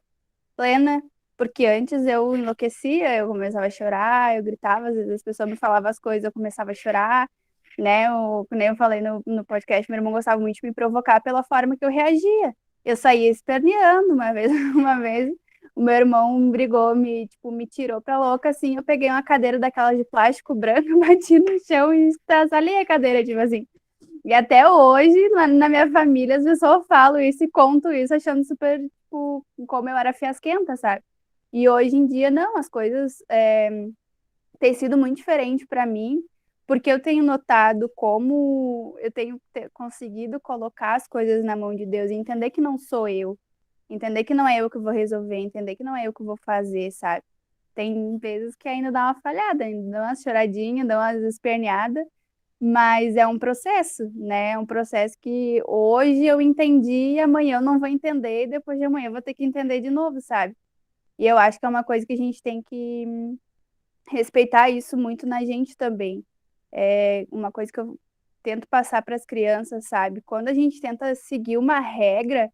plena, porque antes eu enlouquecia, eu começava a chorar, eu gritava, às vezes as pessoas me falavam as coisas, eu começava a chorar, né? Nem eu falei no podcast, meu irmão gostava muito de me provocar pela forma que eu reagia. Eu saía esperneando uma vez, uma vez, o meu irmão brigou, me tirou pra louca, assim, eu peguei uma cadeira daquela de plástico branco, bati no chão e estraçalhei a cadeira, tipo assim. E até hoje, na minha família, as pessoas falam isso e contam isso, achando super, tipo, como eu era fiasquenta, sabe? E hoje em dia, não, as coisas têm sido muito diferentes para mim, porque eu tenho notado como eu tenho conseguido colocar as coisas na mão de Deus e entender que não sou eu, entender que não é eu que vou resolver, entender que não é eu que vou fazer, sabe? Tem vezes que ainda dá uma falhada, ainda dá uma choradinha, dá umas esperneadas, mas é um processo, né? É um processo que hoje eu entendi, amanhã eu não vou entender, e depois de amanhã eu vou ter que entender de novo, sabe? E eu acho que é uma coisa que a gente tem que respeitar isso muito na gente também. É uma coisa que eu tento passar para as crianças, sabe? Quando a gente tenta seguir uma regra,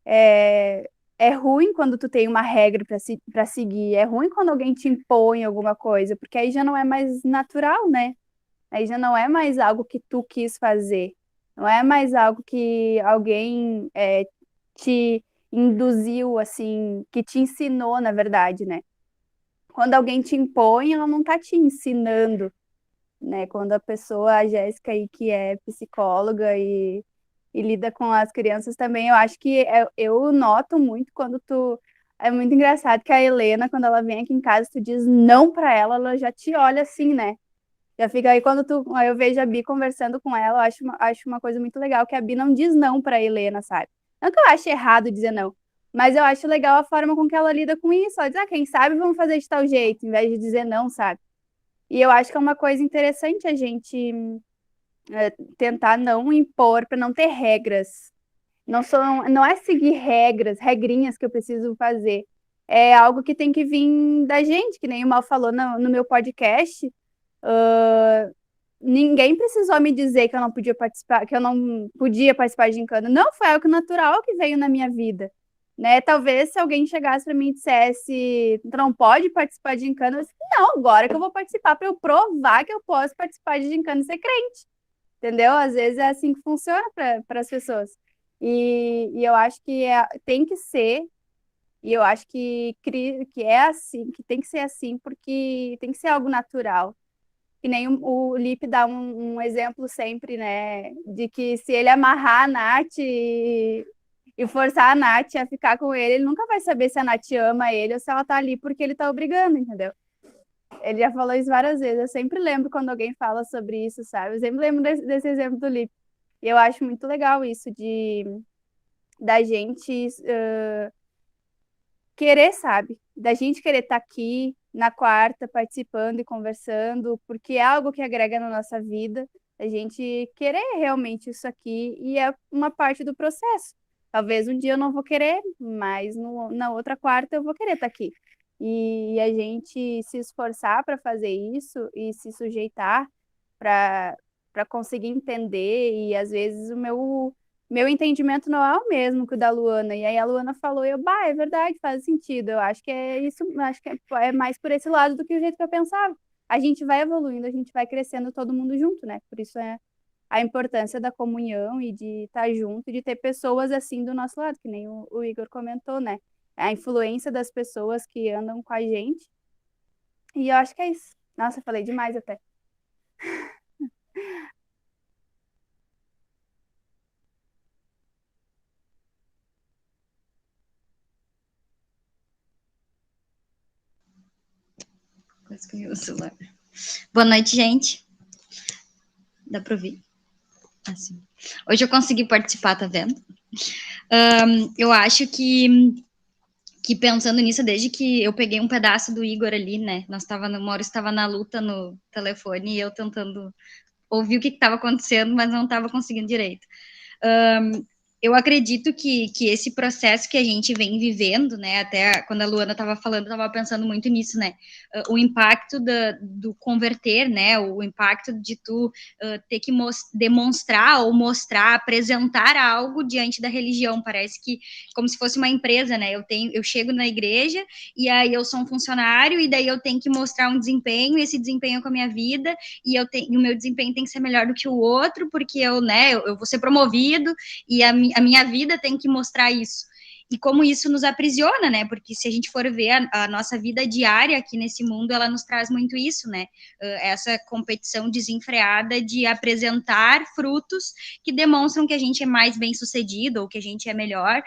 é ruim quando tu tem uma regra para seguir, é ruim quando alguém te impõe alguma coisa, porque aí já não é mais natural, né? Aí já não é mais algo que tu quis fazer. Não é mais algo que alguém te induziu, assim, que te ensinou, na verdade, né? Quando alguém te impõe, ela não tá te ensinando, né? Quando a pessoa, a Jéssica aí, que é psicóloga e lida com as crianças também, eu acho que eu noto muito quando tu... É muito engraçado que a Helena, quando ela vem aqui em casa, tu diz não pra ela já te olha assim, né? Já fica aí quando eu vejo a Bi conversando com ela, eu acho uma coisa muito legal que a Bi não diz não pra Helena, sabe? Não que eu ache errado dizer não, mas eu acho legal a forma com que ela lida com isso. Ela diz, quem sabe vamos fazer de tal jeito, em vez de dizer não, sabe? E eu acho que é uma coisa interessante a gente tentar não impor, para não ter regras. Não é seguir regrinhas que eu preciso fazer. É algo que tem que vir da gente, que nem o Mal falou no meu podcast. Ninguém precisou me dizer que eu não podia participar, que eu não podia participar de gincana. Não, foi algo natural que veio na minha vida. Né? Talvez se alguém chegasse para mim e dissesse, tu não pode participar de gincana, eu disse, não, agora que eu vou participar para eu provar que eu posso participar de gincana e ser crente. Entendeu? Às vezes é assim que funciona para as pessoas. E eu acho que tem que ser, e eu acho que é assim, que tem que ser assim, porque tem que ser algo natural. Que nem o Lipe dá um exemplo sempre, né? De que se ele amarrar a Nath e forçar a Nath a ficar com ele nunca vai saber se a Nath ama ele ou se ela tá ali porque ele tá obrigando, entendeu? Ele já falou isso várias vezes. Eu sempre lembro quando alguém fala sobre isso, sabe? Eu sempre lembro desse exemplo do Lipe. E eu acho muito legal isso da gente querer, sabe? Da gente querer estar aqui na quarta, participando e conversando, porque é algo que agrega na nossa vida, a gente querer realmente isso aqui e é uma parte do processo. Talvez um dia eu não vou querer, mas na outra quarta eu vou querer estar aqui. E a gente se esforçar para fazer isso e se sujeitar para conseguir entender, e às vezes o meu entendimento não é o mesmo que o da Luana. E aí a Luana falou, é verdade, faz sentido. Eu acho que é isso, acho que é mais por esse lado do que o jeito que eu pensava. A gente vai evoluindo, a gente vai crescendo todo mundo junto, né? Por isso é a importância da comunhão e de estar junto e de ter pessoas assim do nosso lado, que nem o Igor comentou, né? A influência das pessoas que andam com a gente. E eu acho que é isso. Nossa, eu falei demais até. Quase caiu o celular. Boa noite, gente. Dá para ouvir? Assim. Hoje eu consegui participar, tá vendo? Eu acho que pensando nisso, desde que eu peguei um pedaço do Igor ali, né? O Mauro estava na luta no telefone e eu tentando ouvir o que estava acontecendo, mas não estava conseguindo direito. Eu acredito que esse processo que a gente vem vivendo, né, até quando a Luana estava falando, eu estava pensando muito nisso, né, o impacto do converter, né, o impacto de tu ter que demonstrar ou mostrar, apresentar algo diante da religião, parece que como se fosse uma empresa, né, eu chego na igreja e aí eu sou um funcionário e daí eu tenho que mostrar um desempenho, esse desempenho com a minha vida, e o meu desempenho tem que ser melhor do que o outro, porque eu vou ser promovido, e a minha vida tem que mostrar isso. E como isso nos aprisiona, né? Porque se a gente for ver a nossa vida diária aqui nesse mundo, ela nos traz muito isso, né? Essa competição desenfreada de apresentar frutos que demonstram que a gente é mais bem-sucedido ou que a gente é melhor.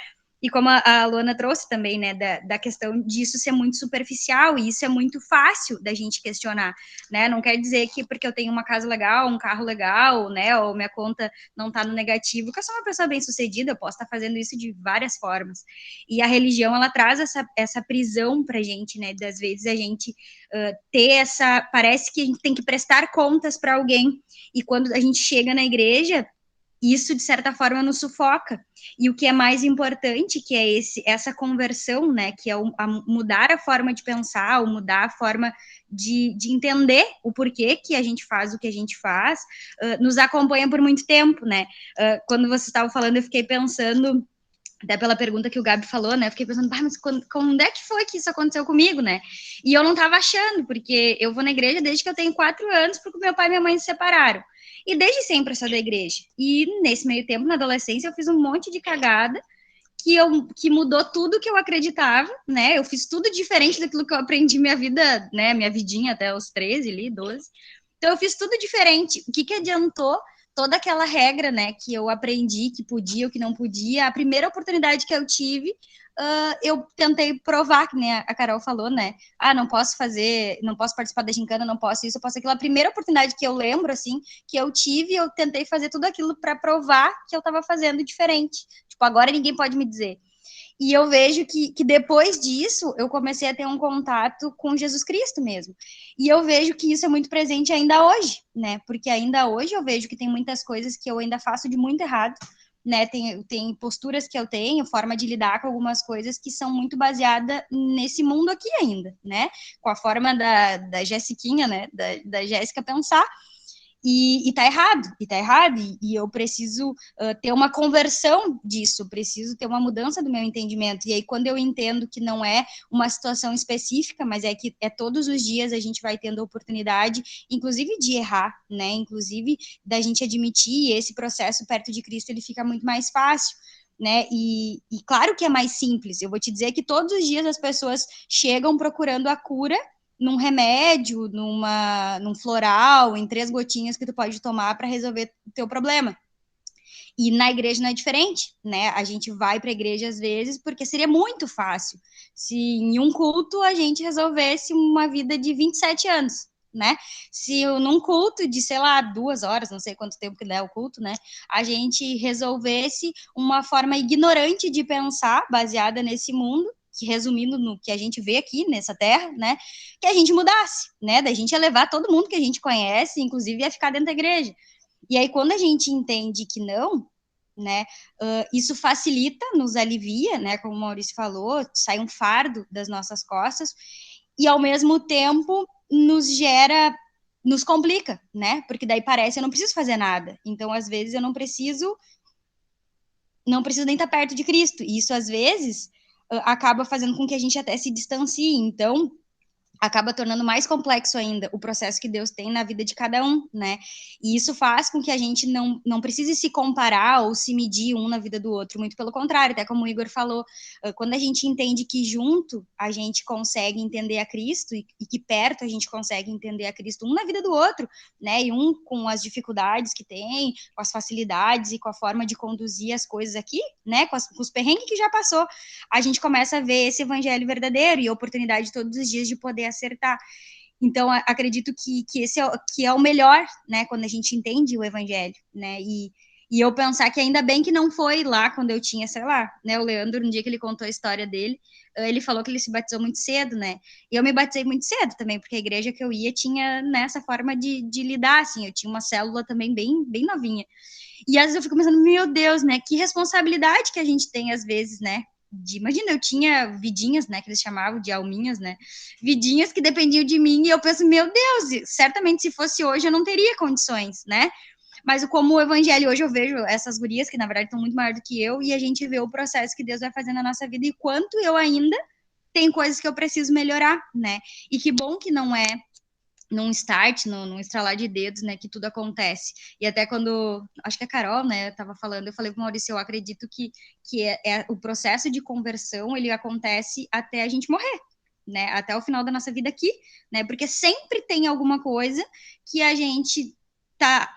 E como a Luana trouxe também, né, da questão disso ser muito superficial, e isso é muito fácil da gente questionar, né? Não quer dizer que porque eu tenho uma casa legal, um carro legal, né, ou minha conta não tá no negativo, que eu sou uma pessoa bem-sucedida, eu posso estar fazendo isso de várias formas. E a religião, ela traz essa prisão pra gente, né? Das vezes a gente parece que a gente tem que prestar contas para alguém, e quando a gente chega na igreja, isso, de certa forma, nos sufoca. E o que é mais importante, que é essa conversão, né, que é mudar a forma de pensar, ou mudar a forma de entender o porquê que a gente faz o que a gente faz, nos acompanha por muito tempo, né? Quando você estava falando, eu fiquei pensando, até pela pergunta que o Gabi falou, né, eu fiquei pensando, mas quando é que foi que isso aconteceu comigo, né? E eu não estava achando, porque eu vou na igreja desde que eu tenho 4 anos, porque meu pai e minha mãe se separaram. E desde sempre eu sou da igreja. E nesse meio tempo, na adolescência, eu fiz um monte de cagada que mudou tudo que eu acreditava, né? Eu fiz tudo diferente daquilo que eu aprendi minha vida, né? Minha vidinha até os 13 ali, 12. Então eu fiz tudo diferente. O que adiantou toda aquela regra, né, que eu aprendi que podia, o que não podia, a primeira oportunidade que eu tive, eu tentei provar, que nem a Carol falou, né, não posso fazer, não posso participar da gincana, não posso isso, eu posso aquilo. A primeira oportunidade que eu lembro, assim, que eu tive, eu tentei fazer tudo aquilo para provar que eu estava fazendo diferente. Tipo, agora ninguém pode me dizer. E eu vejo que depois disso, eu comecei a ter um contato com Jesus Cristo mesmo. E eu vejo que isso é muito presente ainda hoje, né? Porque ainda hoje eu vejo que tem muitas coisas que eu ainda faço de muito errado, né? Tem posturas que eu tenho, forma de lidar com algumas coisas que são muito baseadas nesse mundo aqui ainda, né? Com a forma da Jessiquinha, né? Da Jéssica pensar. E tá errado, e eu preciso ter uma conversão disso, preciso ter uma mudança do meu entendimento. E aí, quando eu entendo que não é uma situação específica, mas é que todos os dias a gente vai tendo a oportunidade, inclusive de errar, né? Inclusive da gente admitir, e esse processo perto de Cristo, ele fica muito mais fácil. Né? E claro que é mais simples. Eu vou te dizer que todos os dias as pessoas chegam procurando a cura num remédio, num floral, em 3 gotinhas que tu pode tomar para resolver o teu problema. E na igreja não é diferente, né? A gente vai para a igreja às vezes porque seria muito fácil se em um culto a gente resolvesse uma vida de 27 anos, né? Se num culto de, sei lá, 2 horas, não sei quanto tempo que dá o culto, né? A gente resolvesse uma forma ignorante de pensar, baseada nesse mundo, que resumindo no que a gente vê aqui nessa terra, né, que a gente mudasse, né, da gente ia levar todo mundo que a gente conhece, inclusive ia ficar dentro da igreja. E aí quando a gente entende que não, né, isso facilita, nos alivia, né, como o Maurício falou, sai um fardo das nossas costas, e ao mesmo tempo nos complica, né, porque daí parece eu não preciso fazer nada, então às vezes eu não preciso nem estar perto de Cristo, e isso às vezes acaba fazendo com que a gente até se distancie, então acaba tornando mais complexo ainda o processo que Deus tem na vida de cada um, né? E isso faz com que a gente não precise se comparar ou se medir um na vida do outro, muito pelo contrário, até como o Igor falou, quando a gente entende que junto a gente consegue entender a Cristo e que perto a gente consegue entender a Cristo, um na vida do outro, né? E um com as dificuldades que tem, com as facilidades e com a forma de conduzir as coisas aqui, né? Com os perrengues que já passou, a gente começa a ver esse evangelho verdadeiro e a oportunidade todos os dias de poder acertar. Então, acredito que esse é o melhor, né, quando a gente entende o evangelho, né, e eu pensar que ainda bem que não foi lá quando eu tinha, sei lá, né, o Leandro, no dia que ele contou a história dele, ele falou que ele se batizou muito cedo, né, e eu me batizei muito cedo também, porque a igreja que eu ia tinha nessa forma de lidar, assim, eu tinha uma célula também bem, bem novinha, e às vezes eu fico pensando, meu Deus, né, que responsabilidade que a gente tem às vezes, né, imagina, eu tinha vidinhas, né, que eles chamavam de alminhas, né, vidinhas que dependiam de mim, e eu penso, meu Deus, certamente se fosse hoje eu não teria condições, né, mas como o evangelho hoje eu vejo essas gurias, que na verdade estão muito maior do que eu, e a gente vê o processo que Deus vai fazendo na nossa vida, e quanto eu ainda tenho coisas que eu preciso melhorar, né, e que bom que não é num start, num estralar de dedos, né, que tudo acontece. E até quando, acho que a Carol, né, estava falando, eu falei para o Maurício, eu acredito que o processo de conversão, ele acontece até a gente morrer, né, até o final da nossa vida aqui, né, porque sempre tem alguma coisa que a gente tá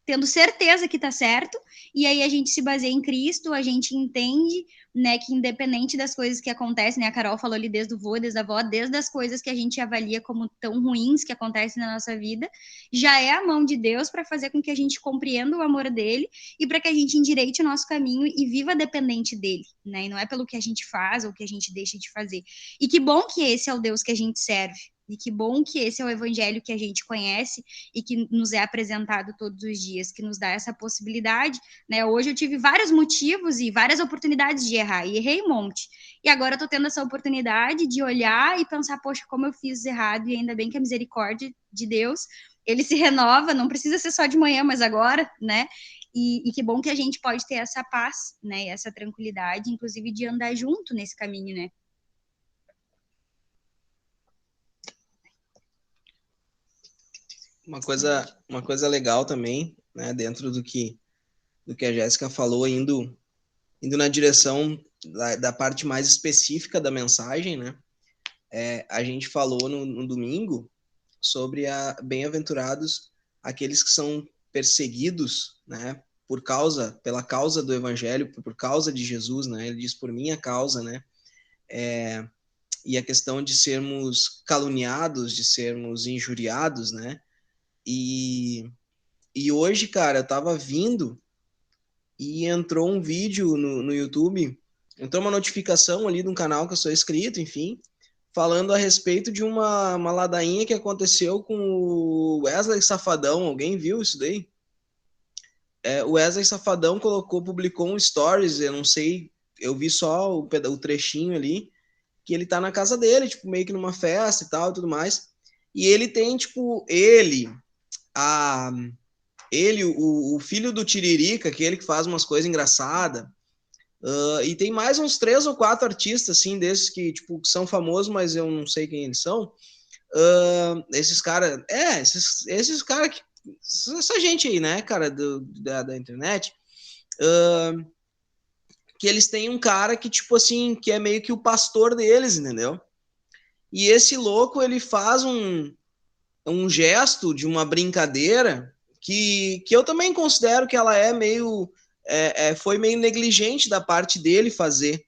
tendo certeza que está certo, e aí a gente se baseia em Cristo, a gente entende, né, que independente das coisas que acontecem, né, a Carol falou ali desde o vô, desde a avó, desde as coisas que a gente avalia como tão ruins que acontecem na nossa vida, já é a mão de Deus para fazer com que a gente compreenda o amor dele e para que a gente endireite o nosso caminho e viva dependente dele, né, e não é pelo que a gente faz ou que a gente deixa de fazer. E que bom que esse é o Deus que a gente serve, e que bom que esse é o evangelho que a gente conhece e que nos é apresentado todos os dias, que nos dá essa possibilidade, né? Hoje eu tive vários motivos e várias oportunidades de errar, e errei um monte. E agora eu tô tendo essa oportunidade de olhar e pensar, poxa, como eu fiz errado, e ainda bem que a misericórdia de Deus, ele se renova, não precisa ser só de manhã, mas agora, né? E que bom que a gente pode ter essa paz, né? E essa tranquilidade, inclusive de andar junto nesse caminho, né? Uma coisa legal também, né, dentro do que a Jéssica falou, indo na direção da parte mais específica da mensagem, né, a gente falou no domingo sobre bem-aventurados aqueles que são perseguidos, né, pela causa do evangelho, por causa de Jesus, né, ele diz por minha causa, né, e a questão de sermos caluniados, de sermos injuriados, né, e hoje, cara, eu tava vindo e entrou um vídeo no YouTube, entrou uma notificação ali de um canal que eu sou inscrito, enfim, falando a respeito de uma ladainha que aconteceu com o Wesley Safadão. Alguém viu isso daí? O Wesley Safadão publicou um stories, eu não sei, eu vi só o trechinho ali, que ele tá na casa dele, tipo, meio que numa festa e tal, e tudo mais, e ele tem, tipo, o filho do Tiririca, aquele que faz umas coisas engraçadas, e tem mais uns 3 ou 4 artistas, assim, desses que, tipo, que são famosos, mas eu não sei quem eles são. Esses caras, esses caras, essa gente aí, né, cara, da internet, que eles têm um cara que, tipo assim, que é meio que o pastor deles, entendeu? E esse louco, ele faz um gesto de uma brincadeira que eu também considero que ela é meio... foi meio negligente da parte dele fazer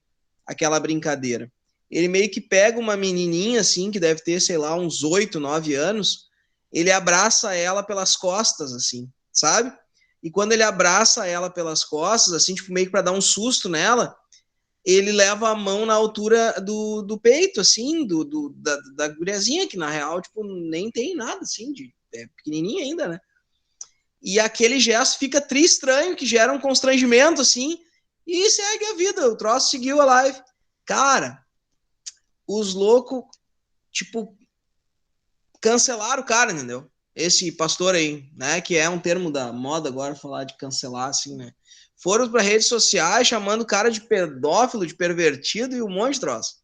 aquela brincadeira. Ele meio que pega uma menininha, assim, que deve ter, sei lá, uns 8, 9 anos, ele abraça ela pelas costas, assim, sabe? E quando ele abraça ela pelas costas, assim, tipo, meio que pra dar um susto nela, ele leva a mão na altura do peito, assim, da guriazinha, que na real, tipo, nem tem nada, assim, é pequenininha ainda, né? E aquele gesto fica estranho, que gera um constrangimento, assim, e segue a vida. O troço seguiu a live. Cara, os loucos, tipo, cancelaram o cara, entendeu? Esse pastor aí, né, que é um termo da moda agora, falar de cancelar, assim, né? Foram para redes sociais chamando o cara de pedófilo, de pervertido e um monte de troço.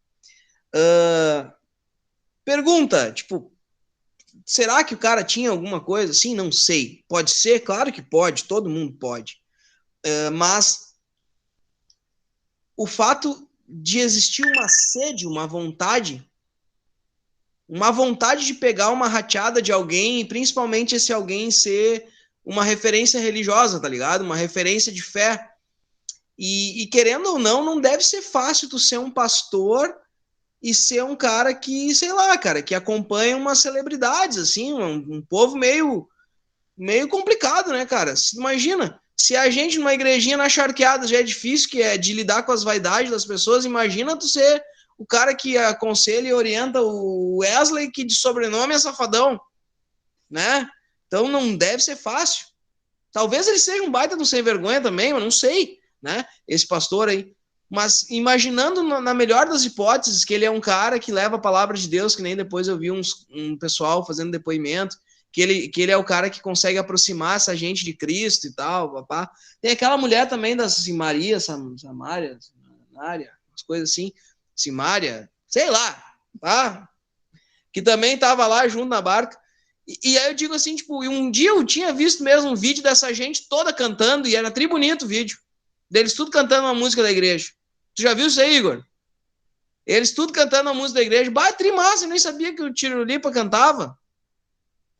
Pergunta, tipo, será que o cara tinha alguma coisa assim? Não sei. Pode ser? Claro que pode, todo mundo pode. Mas o fato de existir uma sede, uma vontade de pegar uma rateada de alguém, e principalmente esse alguém ser uma referência religiosa, tá ligado? Uma referência de fé. E querendo ou não deve ser fácil tu ser um pastor e ser um cara que, sei lá, cara, que acompanha umas celebridades, assim, um povo meio complicado, né, cara? Imagina, se a gente numa igrejinha na Charqueada já é difícil, que é de lidar com as vaidades das pessoas, imagina tu ser o cara que aconselha e orienta o Wesley, que de sobrenome é Safadão, né? Então não deve ser fácil. Talvez ele seja um baita do sem vergonha também, eu não sei, né? Esse pastor aí. Mas imaginando na melhor das hipóteses que ele é um cara que leva a palavra de Deus, que nem depois eu vi um pessoal fazendo depoimento, que ele é o cara que consegue aproximar essa gente de Cristo e tal, papá. Tem aquela mulher também da Simaria, Samaria, umas coisas assim, Simária, sei lá, tá? Que também tava lá junto na barca. E aí eu digo assim, tipo, um dia eu tinha visto mesmo um vídeo dessa gente toda cantando, e era tri bonito o vídeo, deles tudo cantando uma música da igreja. Tu já viu isso aí, Igor? Eles tudo cantando a música da igreja. Bah, tri massa, eu nem sabia que o Tirolipa cantava.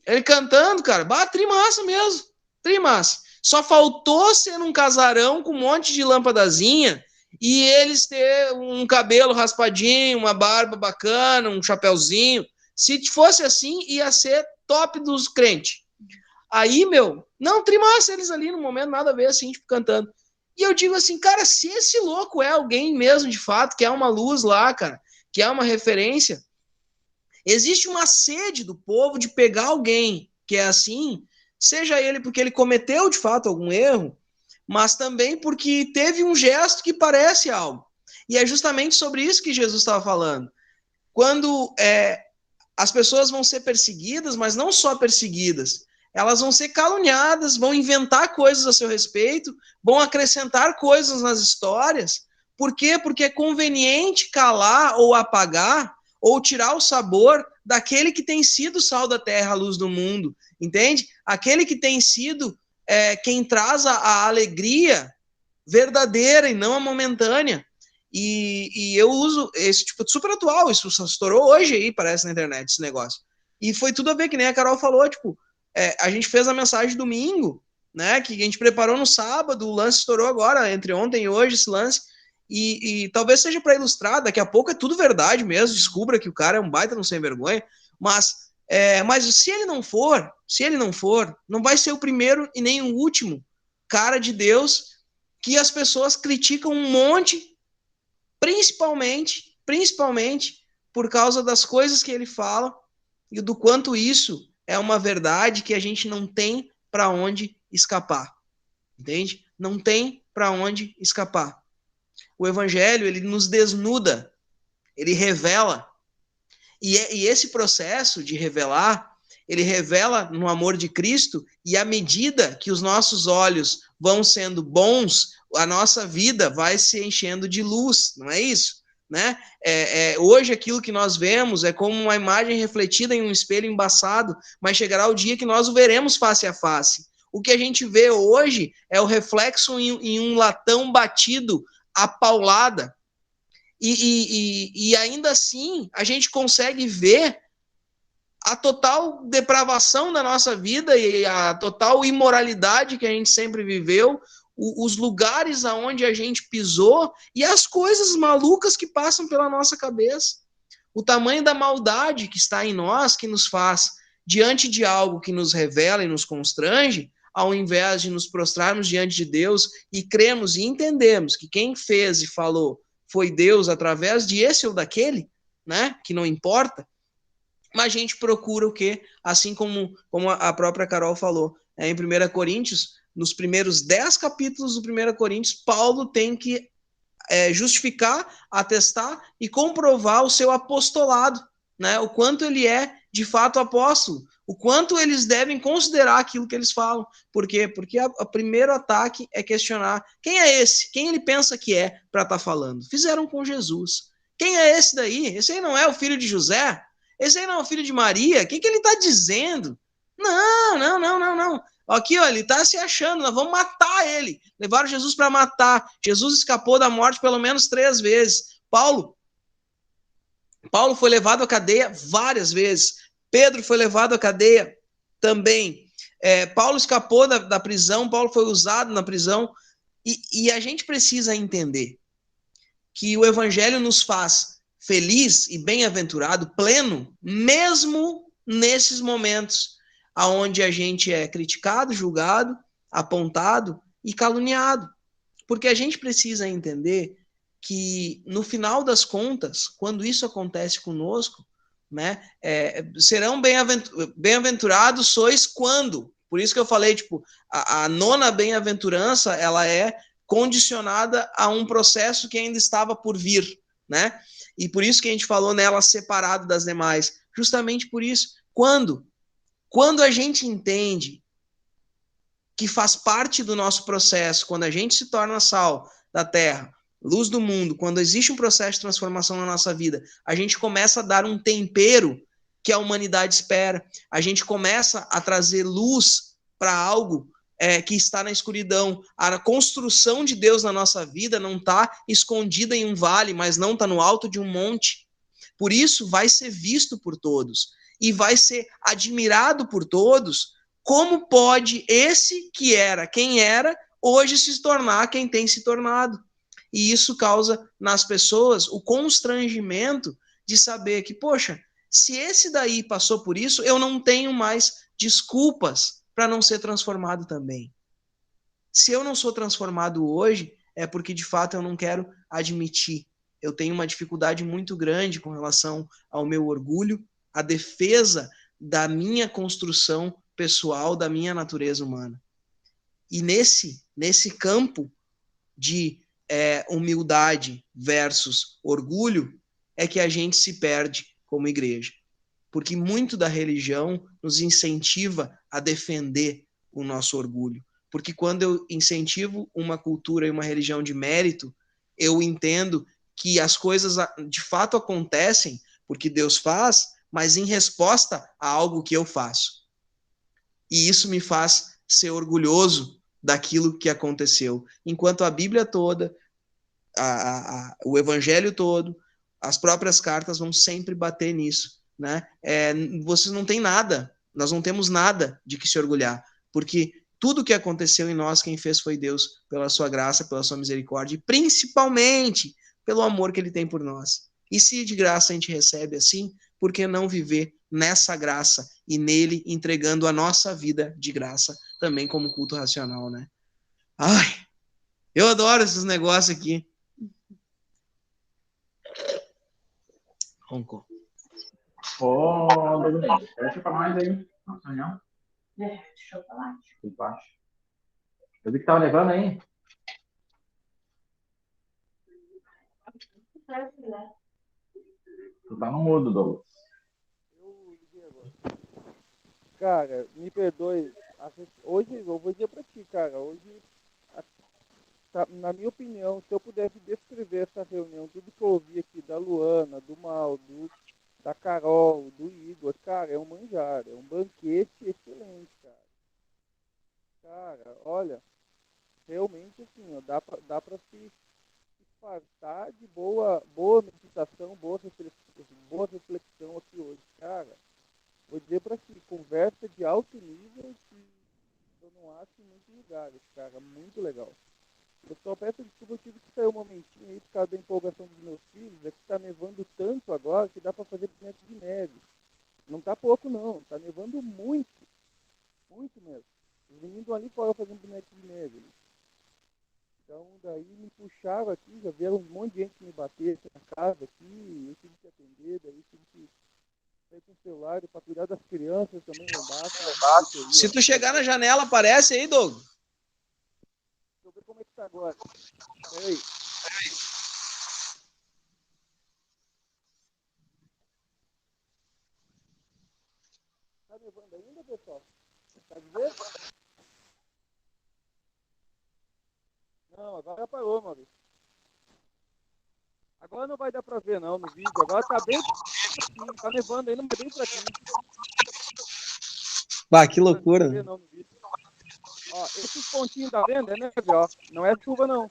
Ele cantando, cara, bah, tri massa mesmo. Tri massa. Só faltou ser num casarão com um monte de lâmpadazinha e eles ter um cabelo raspadinho, uma barba bacana, um chapéuzinho. Se fosse assim, ia ser top dos crentes. Aí, meu, não, tri massa eles ali no momento, nada a ver, assim, tipo, cantando. E eu digo assim, cara, se esse louco é alguém mesmo, de fato, que é uma luz lá, cara, que é uma referência, existe uma sede do povo de pegar alguém que é assim, seja ele porque ele cometeu, de fato, algum erro, mas também porque teve um gesto que parece algo. E é justamente sobre isso que Jesus estava falando. Quando as pessoas vão ser perseguidas, mas não só perseguidas, elas vão ser caluniadas, vão inventar coisas a seu respeito, vão acrescentar coisas nas histórias. Por quê? Porque é conveniente calar ou apagar ou tirar o sabor daquele que tem sido sal da terra, a luz do mundo, entende? Aquele que tem sido quem traz a alegria verdadeira e não a momentânea. E eu uso esse tipo super atual, isso estourou hoje aí, parece, na internet, esse negócio. E foi tudo a ver, que nem a Carol falou, tipo, a gente fez a mensagem domingo, né? Que a gente preparou no sábado, o lance estourou agora, entre ontem e hoje, esse lance. E talvez seja para ilustrar, daqui a pouco é tudo verdade mesmo, descubra que o cara é um baita não sem vergonha, mas se ele não for, não vai ser o primeiro e nem o último cara de Deus que as pessoas criticam um monte, principalmente por causa das coisas que ele fala e do quanto isso é uma verdade que a gente não tem para onde escapar, entende? Não tem para onde escapar. O evangelho, ele nos desnuda, ele revela. E esse processo de revelar, ele revela no amor de Cristo, e à medida que os nossos olhos vão sendo bons, a nossa vida vai se enchendo de luz, não é isso? Né? Hoje aquilo que nós vemos é como uma imagem refletida em um espelho embaçado, mas chegará o dia que nós o veremos face a face. O que a gente vê hoje é o reflexo em um latão batido a paulada, e ainda assim a gente consegue ver a total depravação da nossa vida e a total imoralidade que a gente sempre viveu, os lugares aonde a gente pisou e as coisas malucas que passam pela nossa cabeça. O tamanho da maldade que está em nós, que nos faz, diante de algo que nos revela e nos constrange, ao invés de nos prostrarmos diante de Deus e cremos e entendemos que quem fez e falou foi Deus através de esse ou daquele, né, que não importa, mas a gente procura o quê? Assim como a própria Carol falou, em 1 Coríntios, nos primeiros 10 capítulos do 1 Coríntios, Paulo tem que justificar, atestar e comprovar o seu apostolado, né, o quanto ele é de fato apóstolo, o quanto eles devem considerar aquilo que eles falam. Por quê? Porque o primeiro ataque é questionar quem é esse? Quem ele pensa que é para estar falando? Fizeram com Jesus. Quem é esse daí? Esse aí não é o filho de José? Esse aí não é o filho de Maria? O que ele está dizendo? Não. Aqui, ó, ele está se achando, nós vamos matar ele. Levaram Jesus para matar. Jesus escapou da morte pelo menos 3 vezes. Paulo foi levado à cadeia várias vezes. Pedro foi levado à cadeia também. Paulo escapou da prisão, Paulo foi usado na prisão. E a gente precisa entender que o evangelho nos faz feliz e bem-aventurado, pleno, mesmo nesses momentos onde a gente é criticado, julgado, apontado e caluniado. Porque a gente precisa entender que, no final das contas, quando isso acontece conosco, né, serão bem-aventurados sois quando. Por isso que eu falei, tipo, a 9ª bem-aventurança, ela é condicionada a um processo que ainda estava por vir, né? E por isso que a gente falou nela separado das demais. Justamente por isso. Quando a gente entende que faz parte do nosso processo, quando a gente se torna sal da terra, luz do mundo, quando existe um processo de transformação na nossa vida, a gente começa a dar um tempero que a humanidade espera. A gente começa a trazer luz para algo que está na escuridão. A construção de Deus na nossa vida não está escondida em um vale, mas não está no alto de um monte. Por isso, vai ser visto por todos e vai ser admirado por todos. Como pode esse que era quem era, hoje se tornar quem tem se tornado? E isso causa nas pessoas o constrangimento de saber que, poxa, se esse daí passou por isso, eu não tenho mais desculpas para não ser transformado também. Se eu não sou transformado hoje, é porque de fato eu não quero admitir. Eu tenho uma dificuldade muito grande com relação ao meu orgulho, à defesa da minha construção pessoal, da minha natureza humana. E nesse campo de humildade versus orgulho, é que a gente se perde como igreja. Porque muito da religião nos incentiva a defender o nosso orgulho. Porque quando eu incentivo uma cultura e uma religião de mérito, eu entendo que as coisas de fato acontecem porque Deus faz, mas em resposta a algo que eu faço. E isso me faz ser orgulhoso daquilo que aconteceu. Enquanto a Bíblia toda, o Evangelho todo, as próprias cartas vão sempre bater nisso, né? Vocês não têm nada, nós não temos nada de que se orgulhar, porque tudo que aconteceu em nós, quem fez foi Deus, pela sua graça, pela sua misericórdia, e principalmente pelo amor que ele tem por nós. E se de graça a gente recebe assim, por que não viver nessa graça e nele entregando a nossa vida de graça, também como culto racional, né? Ai, eu adoro esses negócios aqui. Roncou. Ô, Douglas, fecha pra nós aí. Nossa, não. Chocolate. Eu acho. Eu vi que tava levando aí. Tu tá no mudo, Douglas. Eu liguei agora. Cara, me perdoe. Hoje eu vou dizer pra ti, cara. Hoje, na minha opinião, se eu pudesse descrever essa reunião, tudo que eu ouvi aqui da Luana, do Mal, da Carol, do Igor, cara, é um manjar, é um banquete excelente, cara. Cara, olha, realmente assim, ó, dá pra se fartar de boa meditação, boa reflexão aqui hoje, cara. Vou dizer pra ti, conversa de alto nível que eu não acho em muitos lugares, cara, muito legal. Eu só peço desculpa, eu tive que sair um momentinho aí por causa da empolgação dos meus filhos, é que tá nevando tanto agora que dá pra fazer boneco de neve. Não tá pouco não, tá nevando muito, muito mesmo. Os meninos estão ali fora fazendo boneco de neve. Então daí me puxaram aqui, já vieram um monte de gente me bater na casa aqui, eu tive que atender, daí tive que sair com o celular para cuidar das crianças também lá embaixo. Se tu chegar na janela, aparece aí, Doug. Deixa eu ver como é que tá agora. Peraí. Tá nevando ainda, pessoal? Tá de ver? Não, agora parou, Maurício. Agora não vai dar pra ver não no vídeo. Agora tá bem fraquinho. Tá nevando ainda, mas bem fraquinho. Bah, que Não loucura, vai ver né? não no vídeo. Ó, esses pontinhos da venda é neve, ó. Não é chuva não.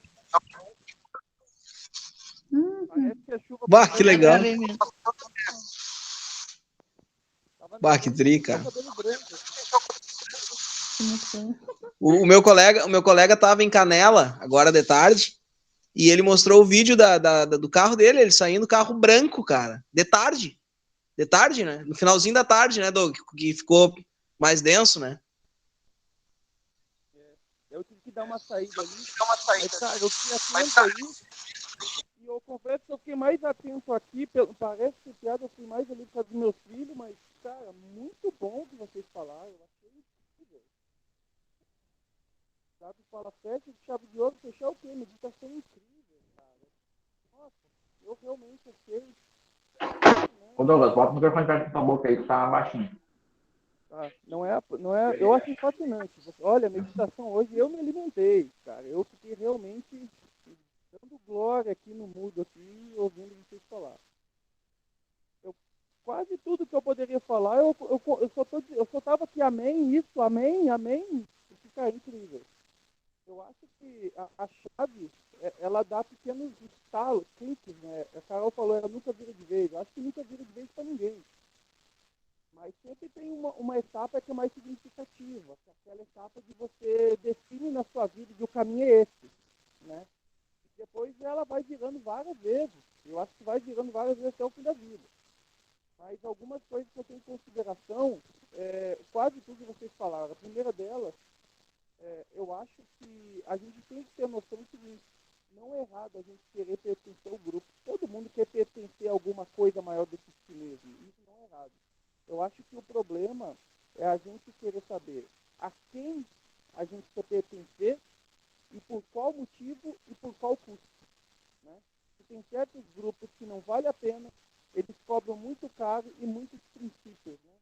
Parece que é chuva. Bah, que Dá pra legal. ver mesmo. Tava Bah, que nevando, tri, deixou o cara. cabelo branco. Que emoção. O meu colega tava em Canela, agora de tarde, e ele mostrou o vídeo do carro dele, ele saindo carro branco, cara. De tarde. De tarde, né? No finalzinho da tarde, né, Doug? Que ficou mais denso, né? Eu tive que dar uma saída ali. Mas, cara, eu fiquei atento aí. E eu confesso que eu fiquei mais atento aqui. Parece que piada, eu fui mais ali por causa dos meus filhos. Mas, cara, muito bom o que vocês falaram. Eu achei incrível. Sabe, fala festa de chave de ouro, fechar o quê? Meditação incrível, cara. Nossa, eu realmente achei. Ô, Douglas, bota o microfone perto da tua boca aí, que tá baixinho. Tá? Não é, eu achei fascinante. Olha, a meditação hoje eu me alimentei, cara. Eu fiquei realmente dando glória aqui no mudo aqui, ouvindo vocês falar. Quase tudo que eu poderia falar, eu só tava aqui, amém, isso, amém, amém. Isso, cara, incrível. Eu acho que a chave, ela dá pequenos estalos, cliques, né? A Carol falou, ela nunca vira de vez. Eu acho que nunca vira de vez para ninguém. Mas sempre tem uma etapa que é mais significativa, que é aquela etapa de você define na sua vida que o caminho é esse, né? E depois ela vai virando várias vezes. Eu acho que vai virando várias vezes até o fim da vida. Mas algumas coisas que eu tenho em consideração, quase tudo que vocês falaram. A primeira delas, eu acho que a gente tem que ter noção do seguinte: não é errado a gente querer pertencer ao grupo. Todo mundo quer pertencer a alguma coisa maior do que si mesmo. Isso não é errado. Eu acho que o problema é a gente querer saber a quem a gente quer pertencer e por qual motivo e por qual custo, né? E tem certos grupos que não vale a pena, eles cobram muito caro e muitos princípios, né?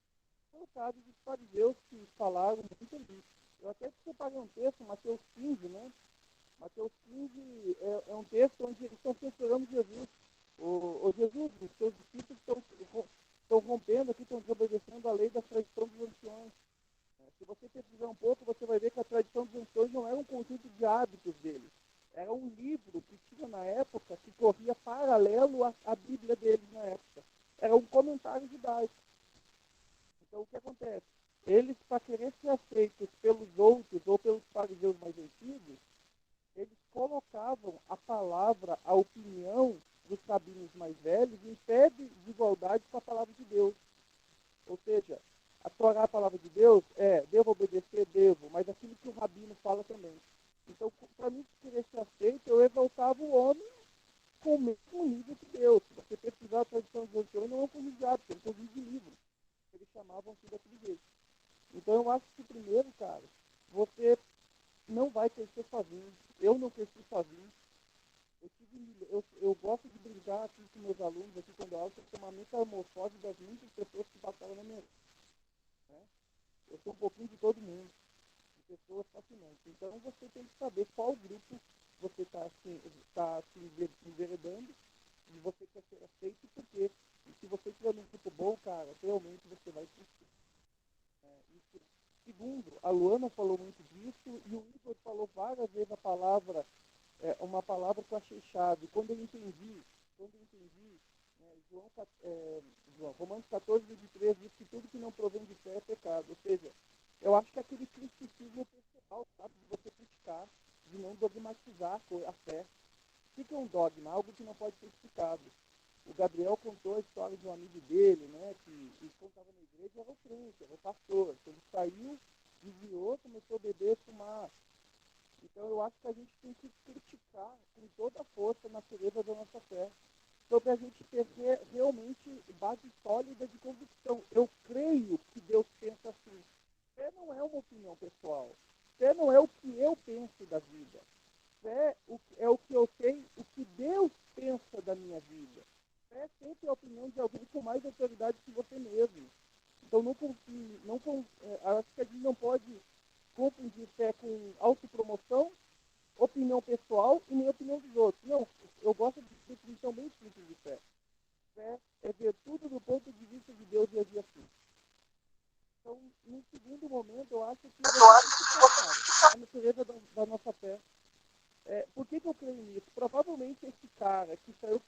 Foi o caso dos fariseus que falaram muito ali. Eu até separei um texto, Mateus 15, né? Mateus 15 é um texto onde eles estão censurando Jesus. O Jesus, os seus discípulos estão rompendo aqui, estão desobedecendo a lei da tradição dos anciões. Se você pesquisar um pouco, você vai ver que a tradição dos anciões não era um conjunto de hábitos deles. Era um livro que tinha na época, que corria paralelo à Bíblia deles na época. Era um comentário judaico. Então, o que acontece? Eles, para querer ser aceitos pelos outros ou fala também. Então, para mim querer ser aceito, eu exaltava o homem com o mesmo nível que Deus. Se você pesquisar a tradição dos anciões, não é um conjunto de hábitos, é um conjunto de livros. Eles chamavam assim daquele jeito. Então, eu acho que primeiro, cara, você não vai crescer sozinho. Eu não cresci sozinho. Eu gosto de brincar aqui com meus alunos, aqui quando eu aula, que é uma metamorfose das muitas pessoas que passaram na minha vida. Né? Eu sou um pouquinho de todo mundo, de pessoas fascinantes. Então você tem que saber qual grupo você está se enveredando, e você quer ser aceito e por quê. E se você tiver num grupo bom, cara, realmente você vai crescer. Isso. Segundo, a Luana falou muito disso e o Igor falou várias vezes a palavra, uma palavra que eu achei chave. Quando eu entendi, Romanos 14, 23 diz que tudo que não provém de fé é pecado. Ou seja, eu acho que aquele criticismo pessoal, sabe, de você criticar, de não dogmatizar a fé. O que é um dogma? Algo que não pode ser explicado. O Gabriel contou a história de um amigo dele, né, que quando estava na igreja era o crente, era o pastor. Ele saiu, desviou, começou a beber, fumar. Então eu acho que a gente tem que criticar com toda a força a natureza da nossa fé, sobre a gente ter realmente base sólida de convicção. Eu creio que Deus pensa assim. Fé não é uma opinião pessoal. Fé não é o que eu penso da vida. Fé é o que eu sei, o que Deus pensa da minha vida. Fé sempre é a opinião de alguém com mais autoridade que você mesmo. Então não confie, acho que a gente não pode confundir fé com autopromoção, opinião pessoal e nem opinião dos outros. Não, eu gosto de definição bem simples de fé. Fé é ver tudo do ponto de vista de Deus e agir assim. Então, no segundo momento, eu acho que a natureza da nossa fé. Por que eu creio nisso? Provavelmente esse cara que saiu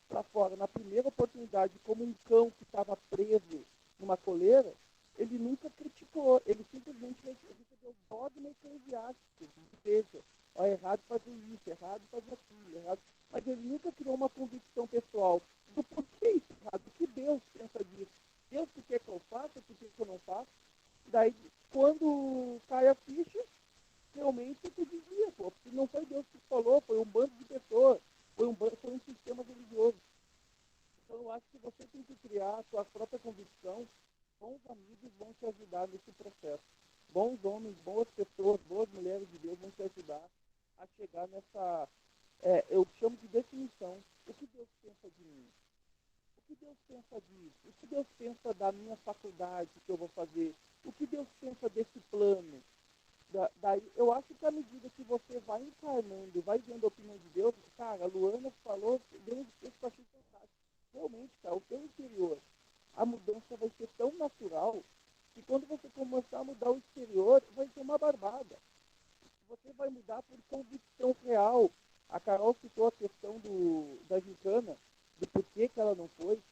para fora na primeira oportunidade como um cão que estava preso numa coleira, ele nunca criticou, ele simplesmente recebeu dogma eclesiástico, ou seja, é errado fazer isso, errado fazer aquilo, errado. Mas ele nunca criou uma convicção pessoal do porquê isso é errado, do que Deus pensa disso. Deus, por que eu faço, por que eu não faço? Daí, quando cai a ficha, realmente tu dizia, pô, porque não foi Deus que falou, foi um bando de pessoas, foi um sistema religioso. Então eu acho que você tem que criar a sua própria convicção, bons amigos vão te ajudar nesse processo. Bons homens, boas pessoas, boas mulheres de Deus vão te ajudar a chegar nessa, eu chamo de definição. O que Deus pensa de mim? O que Deus pensa disso? O que Deus pensa da minha faculdade que eu vou fazer? O que Deus pensa desse plano? Daí, eu acho que à medida que você vai encarnando, vai vendo a opinião de Deus, cara, a Luana falou, Deus eu achei fantástico. Realmente, cara, o teu interior, a mudança vai ser tão natural que quando você começar a mudar o exterior, vai ser uma barbada. Você vai mudar por convicção real. A Carol citou a questão da gincana, do porquê que ela não foi.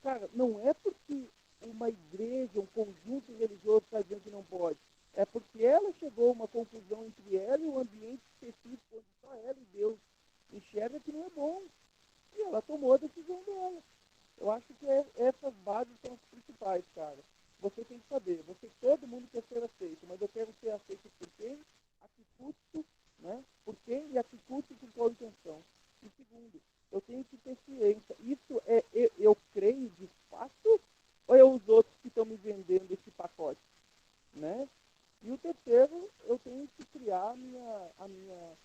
Cara, não é porque uma igreja, um conjunto religioso está dizendo que não pode. É porque ela chegou a uma conclusão entre ela e um ambiente específico onde só ela e Deus enxerga que não é bom. E ela tomou a decisão dela. Eu acho que essas bases são as principais, cara. Você tem que saber, todo mundo quer ser aceito, mas eu quero ser aceito por quem, a que custo, né? Por quem e a que custo e com qual intenção. E segundo, eu tenho que ter ciência. Isso eu creio de fato ou é os outros que estão me vendendo esse pacote, né? E o terceiro, eu tenho que criar a minha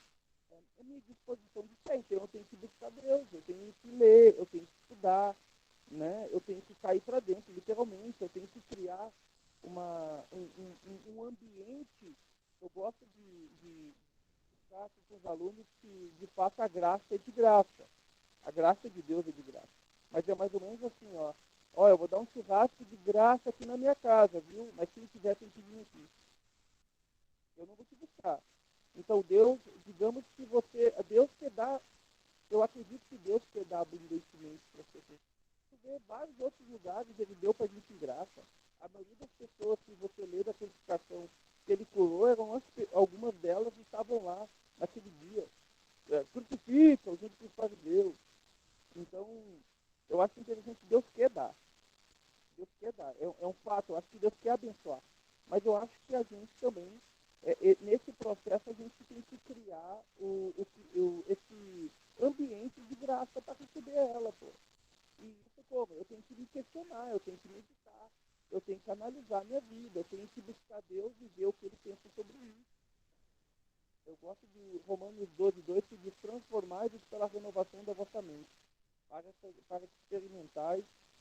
disposição de fé. Então eu tenho que buscar Deus, eu tenho que ler, eu tenho que estudar, né? Eu tenho que cair para dentro, literalmente. Eu tenho que criar um ambiente. Eu gosto de buscar com os alunos que, de fato, a graça é de graça. A graça de Deus é de graça. Mas é mais ou menos assim, ó. Ó, eu vou dar um churrasco de graça aqui na minha casa, viu? Mas quem quiser tem que vir aqui. Eu não vou te buscar. Então Deus, digamos que Deus quer dar, eu acredito que Deus quer dar abundantemente para as pessoas. Você vê vários outros lugares, ele deu para a gente em graça. A maioria das pessoas que você lê da crucificação que ele curou, algumas delas estavam lá naquele dia. Crucificam, gente crucifica Deus. Então, eu acho interessante que Deus quer dar. Deus quer dar. É um fato. Eu acho que Deus quer abençoar. Mas eu acho que a gente também, nesse processo, a gente tem que criar esse ambiente de graça para receber ela, pô. E isso como? Eu tenho que me questionar, eu tenho que meditar, eu tenho que analisar a minha vida, eu tenho que buscar Deus e ver o que Ele pensa sobre isso. Eu gosto de Romanos 12:2, que diz: transformai-vos pela renovação da vossa mente, para experimentar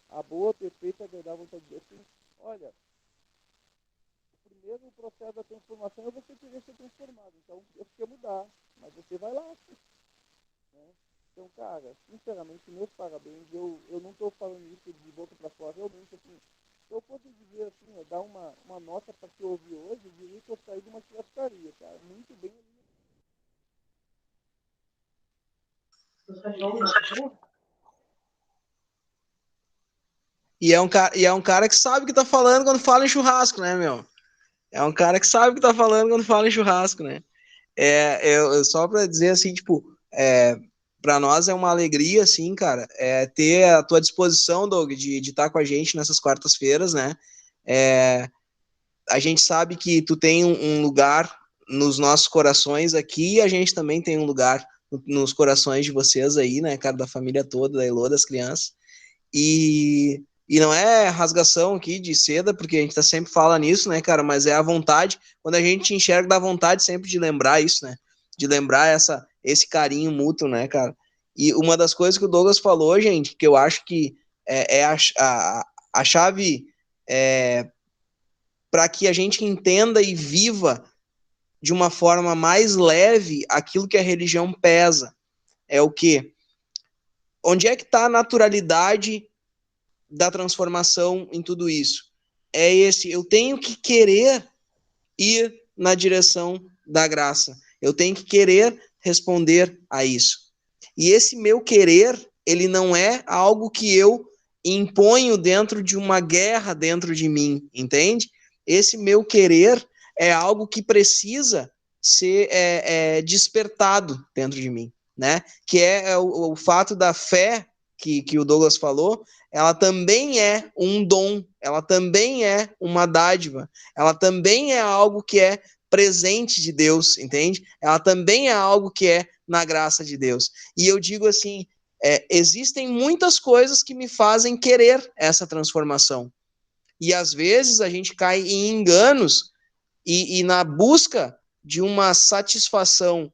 a boa, perfeita e agradável vontade de Deus. Assim, olha, o primeiro processo da transformação é você querer ser transformado. Então, eu quero mudar, mas você vai lá. Né? Então, cara, sinceramente, meus parabéns. Eu não estou falando isso de boca para fora. Realmente, assim, se eu fosse dizer assim, dar uma nota para que eu ouvi hoje, eu diria que eu saí de uma churrascaria, cara. Muito bem. E é um cara que sabe o que tá falando quando fala em churrasco, né, meu? É um cara que sabe o que tá falando quando fala em churrasco, né? Só pra dizer assim, tipo, pra nós é uma alegria, assim, cara, ter a tua disposição, Doug, de estar com a gente nessas quartas-feiras, né? A gente sabe que tu tem um lugar nos nossos corações aqui, e a gente também tem um lugar nos corações de vocês aí, né, cara, da família toda, da Elô, das crianças. E não é rasgação aqui de seda, porque a gente tá sempre fala nisso, né, cara, mas é a vontade, quando a gente enxerga, dá vontade sempre de lembrar isso, né, de lembrar esse carinho mútuo, né, cara. E uma das coisas que o Douglas falou, gente, que eu acho que é a chave para que a gente entenda e viva de uma forma mais leve aquilo que a religião pesa. É o quê? Onde é que está a naturalidade da transformação em tudo isso? Eu tenho que querer ir na direção da graça. Eu tenho que querer responder a isso. E esse meu querer, ele não é algo que eu imponho dentro de uma guerra dentro de mim, entende? Esse meu querer é algo que precisa ser despertado dentro de mim, né? Que é o fato da fé que o Douglas falou, ela também é um dom, ela também é uma dádiva, ela também é algo que é presente de Deus, entende? Ela também é algo que é na graça de Deus. E eu digo assim, existem muitas coisas que me fazem querer essa transformação. E às vezes a gente cai em enganos e na busca de uma satisfação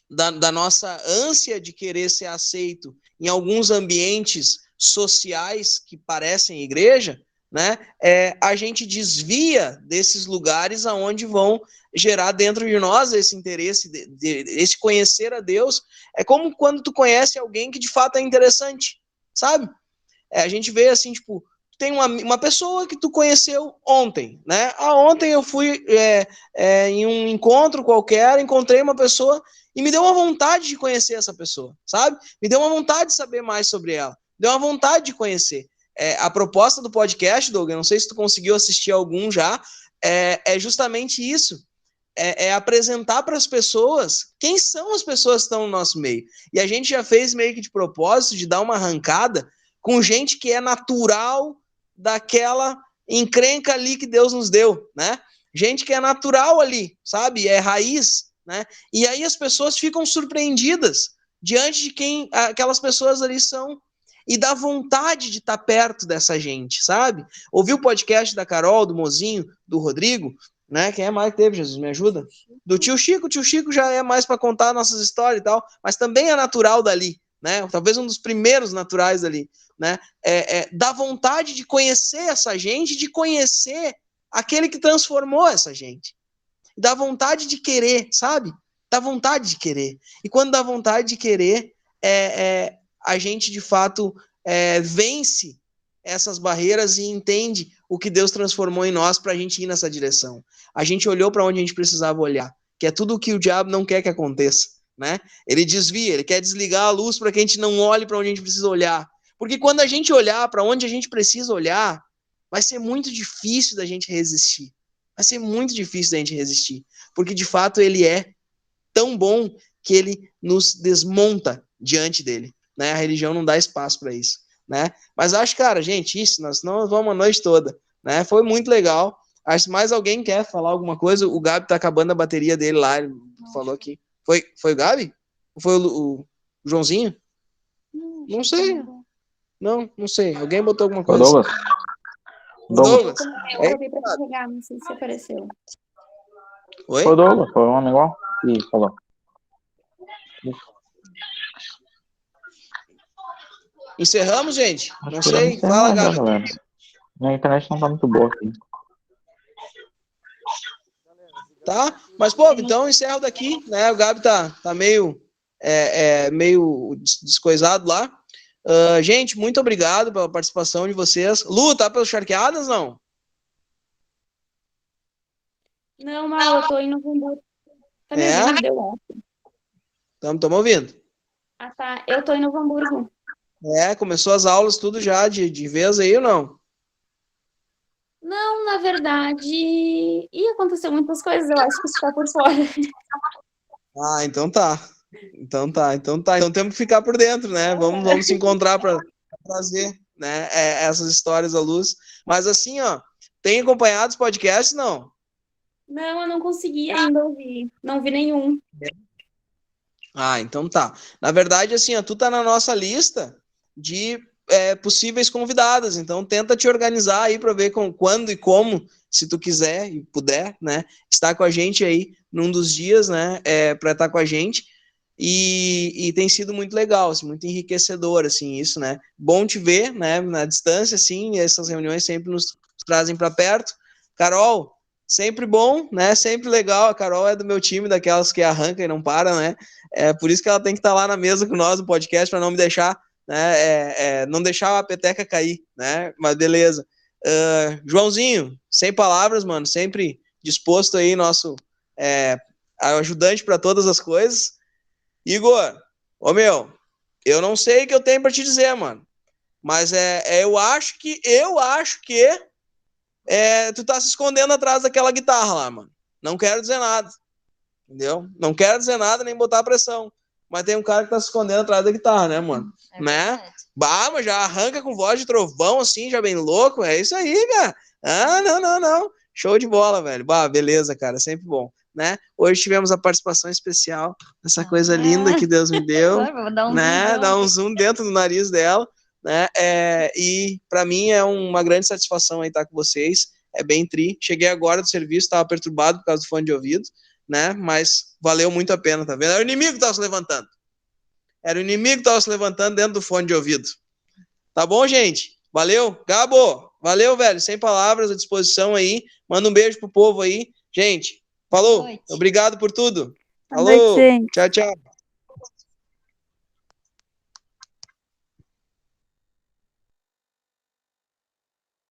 da nossa ânsia de querer ser aceito em alguns ambientes sociais que parecem igreja, né? A gente desvia desses lugares aonde vão gerar dentro de nós esse interesse, esse conhecer a Deus. É como quando tu conhece alguém que de fato é interessante, sabe? A gente vê assim, tipo, tem uma pessoa que tu conheceu ontem, né? Ontem eu fui em um encontro qualquer, encontrei uma pessoa e me deu uma vontade de conhecer essa pessoa, sabe? Me deu uma vontade de saber mais sobre ela, me deu uma vontade de conhecer. A proposta do podcast, Doug, eu não sei se tu conseguiu assistir algum já, é justamente isso. Apresentar para as pessoas quem são as pessoas que estão no nosso meio. E a gente já fez meio que de propósito de dar uma arrancada com gente que é natural daquela encrenca ali que Deus nos deu, né? Gente que é natural ali, sabe? É raiz, né? E aí as pessoas ficam surpreendidas diante de quem aquelas pessoas ali são e dá vontade de estar perto dessa gente, sabe? Ouviu o podcast da Carol, do Mozinho, do Rodrigo, né? Quem é mais que teve, Jesus, me ajuda? Do tio Chico. O tio Chico já é mais para contar nossas histórias e tal, mas também é natural dali, né? Talvez um dos primeiros naturais dali, né? Dá vontade de conhecer essa gente, de conhecer aquele que transformou essa gente. Dá vontade de querer, sabe? Dá vontade de querer. E quando dá vontade de querer, a gente de fato vence essas barreiras e entende o que Deus transformou em nós para a gente ir nessa direção. A gente olhou para onde a gente precisava olhar, que é tudo o que o diabo não quer que aconteça, né? Ele desvia, ele quer desligar a luz para que a gente não olhe para onde a gente precisa olhar. Porque quando a gente olhar para onde a gente precisa olhar, vai ser muito difícil da gente resistir. Vai ser muito difícil da gente resistir. Porque, de fato, ele é tão bom que ele nos desmonta diante dele, né? A religião não dá espaço para isso, né? Mas acho, cara, gente, isso, nós não vamos a noite toda, né? Foi muito legal. Acho que mais alguém quer falar alguma coisa. O Gabi tá acabando a bateria dele lá, ele falou aqui. Foi o Gabi? Ou foi o Joãozinho? Não sei. Não sei. Alguém botou alguma Foi o coisa? Douglas. O Douglas? Eu coloquei pra carregar, não sei se apareceu. Oi? Foi o Douglas, foi um homem igual. E falou. Encerramos, gente? Acho Não que podemos sei. encerrar Fala, já, Gabi. galera. Minha internet não tá muito boa aqui. Tá? Mas, pô, então encerro daqui, né? O Gabi tá meio, meio descoisado lá. Gente, muito obrigado pela participação de vocês. Lu, tá pelas charqueadas, não? Não, Mal, eu tô em Novo Hamburgo. Tá me É? ouvindo? Deu off. Estamos ouvindo. Ah, tá. Eu tô em Novo Hamburgo. Começou as aulas tudo já de vez aí ou não? Não, na verdade, aconteceu muitas coisas, eu acho que você tá por fora. Ah, então tá. Então temos que ficar por dentro, né? Vamos se encontrar para trazer, né, essas histórias à luz. Mas assim, ó, tem acompanhado os podcasts, não? Não, eu não consegui ainda ouvir. Não vi nenhum. Ah, então tá. Na verdade, assim, ó, tu tá na nossa lista de possíveis convidadas, então tenta te organizar aí para ver quando e como, se tu quiser e puder, né, estar com a gente aí num dos dias, né, para estar com a gente, e tem sido muito legal, assim, muito enriquecedor, assim, isso, né, bom te ver, né, na distância, assim, e essas reuniões sempre nos trazem para perto. Carol, sempre bom, né, sempre legal, a Carol é do meu time, daquelas que arranca e não para, né, por isso que ela tem que estar lá na mesa com nós no podcast, para não me deixar, né, não deixar a peteca cair, né, mas beleza. Joãozinho, sem palavras, mano, sempre disposto aí, nosso ajudante para todas as coisas. Igor, eu não sei o que eu tenho para te dizer, mano, mas eu acho que tu tá se escondendo atrás daquela guitarra lá, mano. Não quero dizer nada, entendeu? Não quero dizer nada nem botar pressão. Mas tem um cara que tá se escondendo atrás da guitarra, né, mano? Né? Bah, mas já arranca com voz de trovão, assim, já bem louco. É isso aí, cara. Ah, não. Show de bola, velho. Bah, beleza, cara. Sempre bom, né? Hoje tivemos a participação especial dessa coisa linda que Deus me deu. Vou dar um né? zoom. Dar um zoom dentro do nariz dela, né? E para mim é uma grande satisfação aí estar com vocês. É bem tri. Cheguei agora do serviço, estava perturbado por causa do fone de ouvido, né? Mas valeu muito a pena, tá vendo? Era o inimigo que estava se levantando. Dentro do fone de ouvido. Tá bom, gente? Valeu. Gabo, valeu, velho. Sem palavras, à disposição aí. Manda um beijo pro povo aí. Gente, falou. Obrigado por tudo. Boa noite, Falou. gente. Tchau, tchau.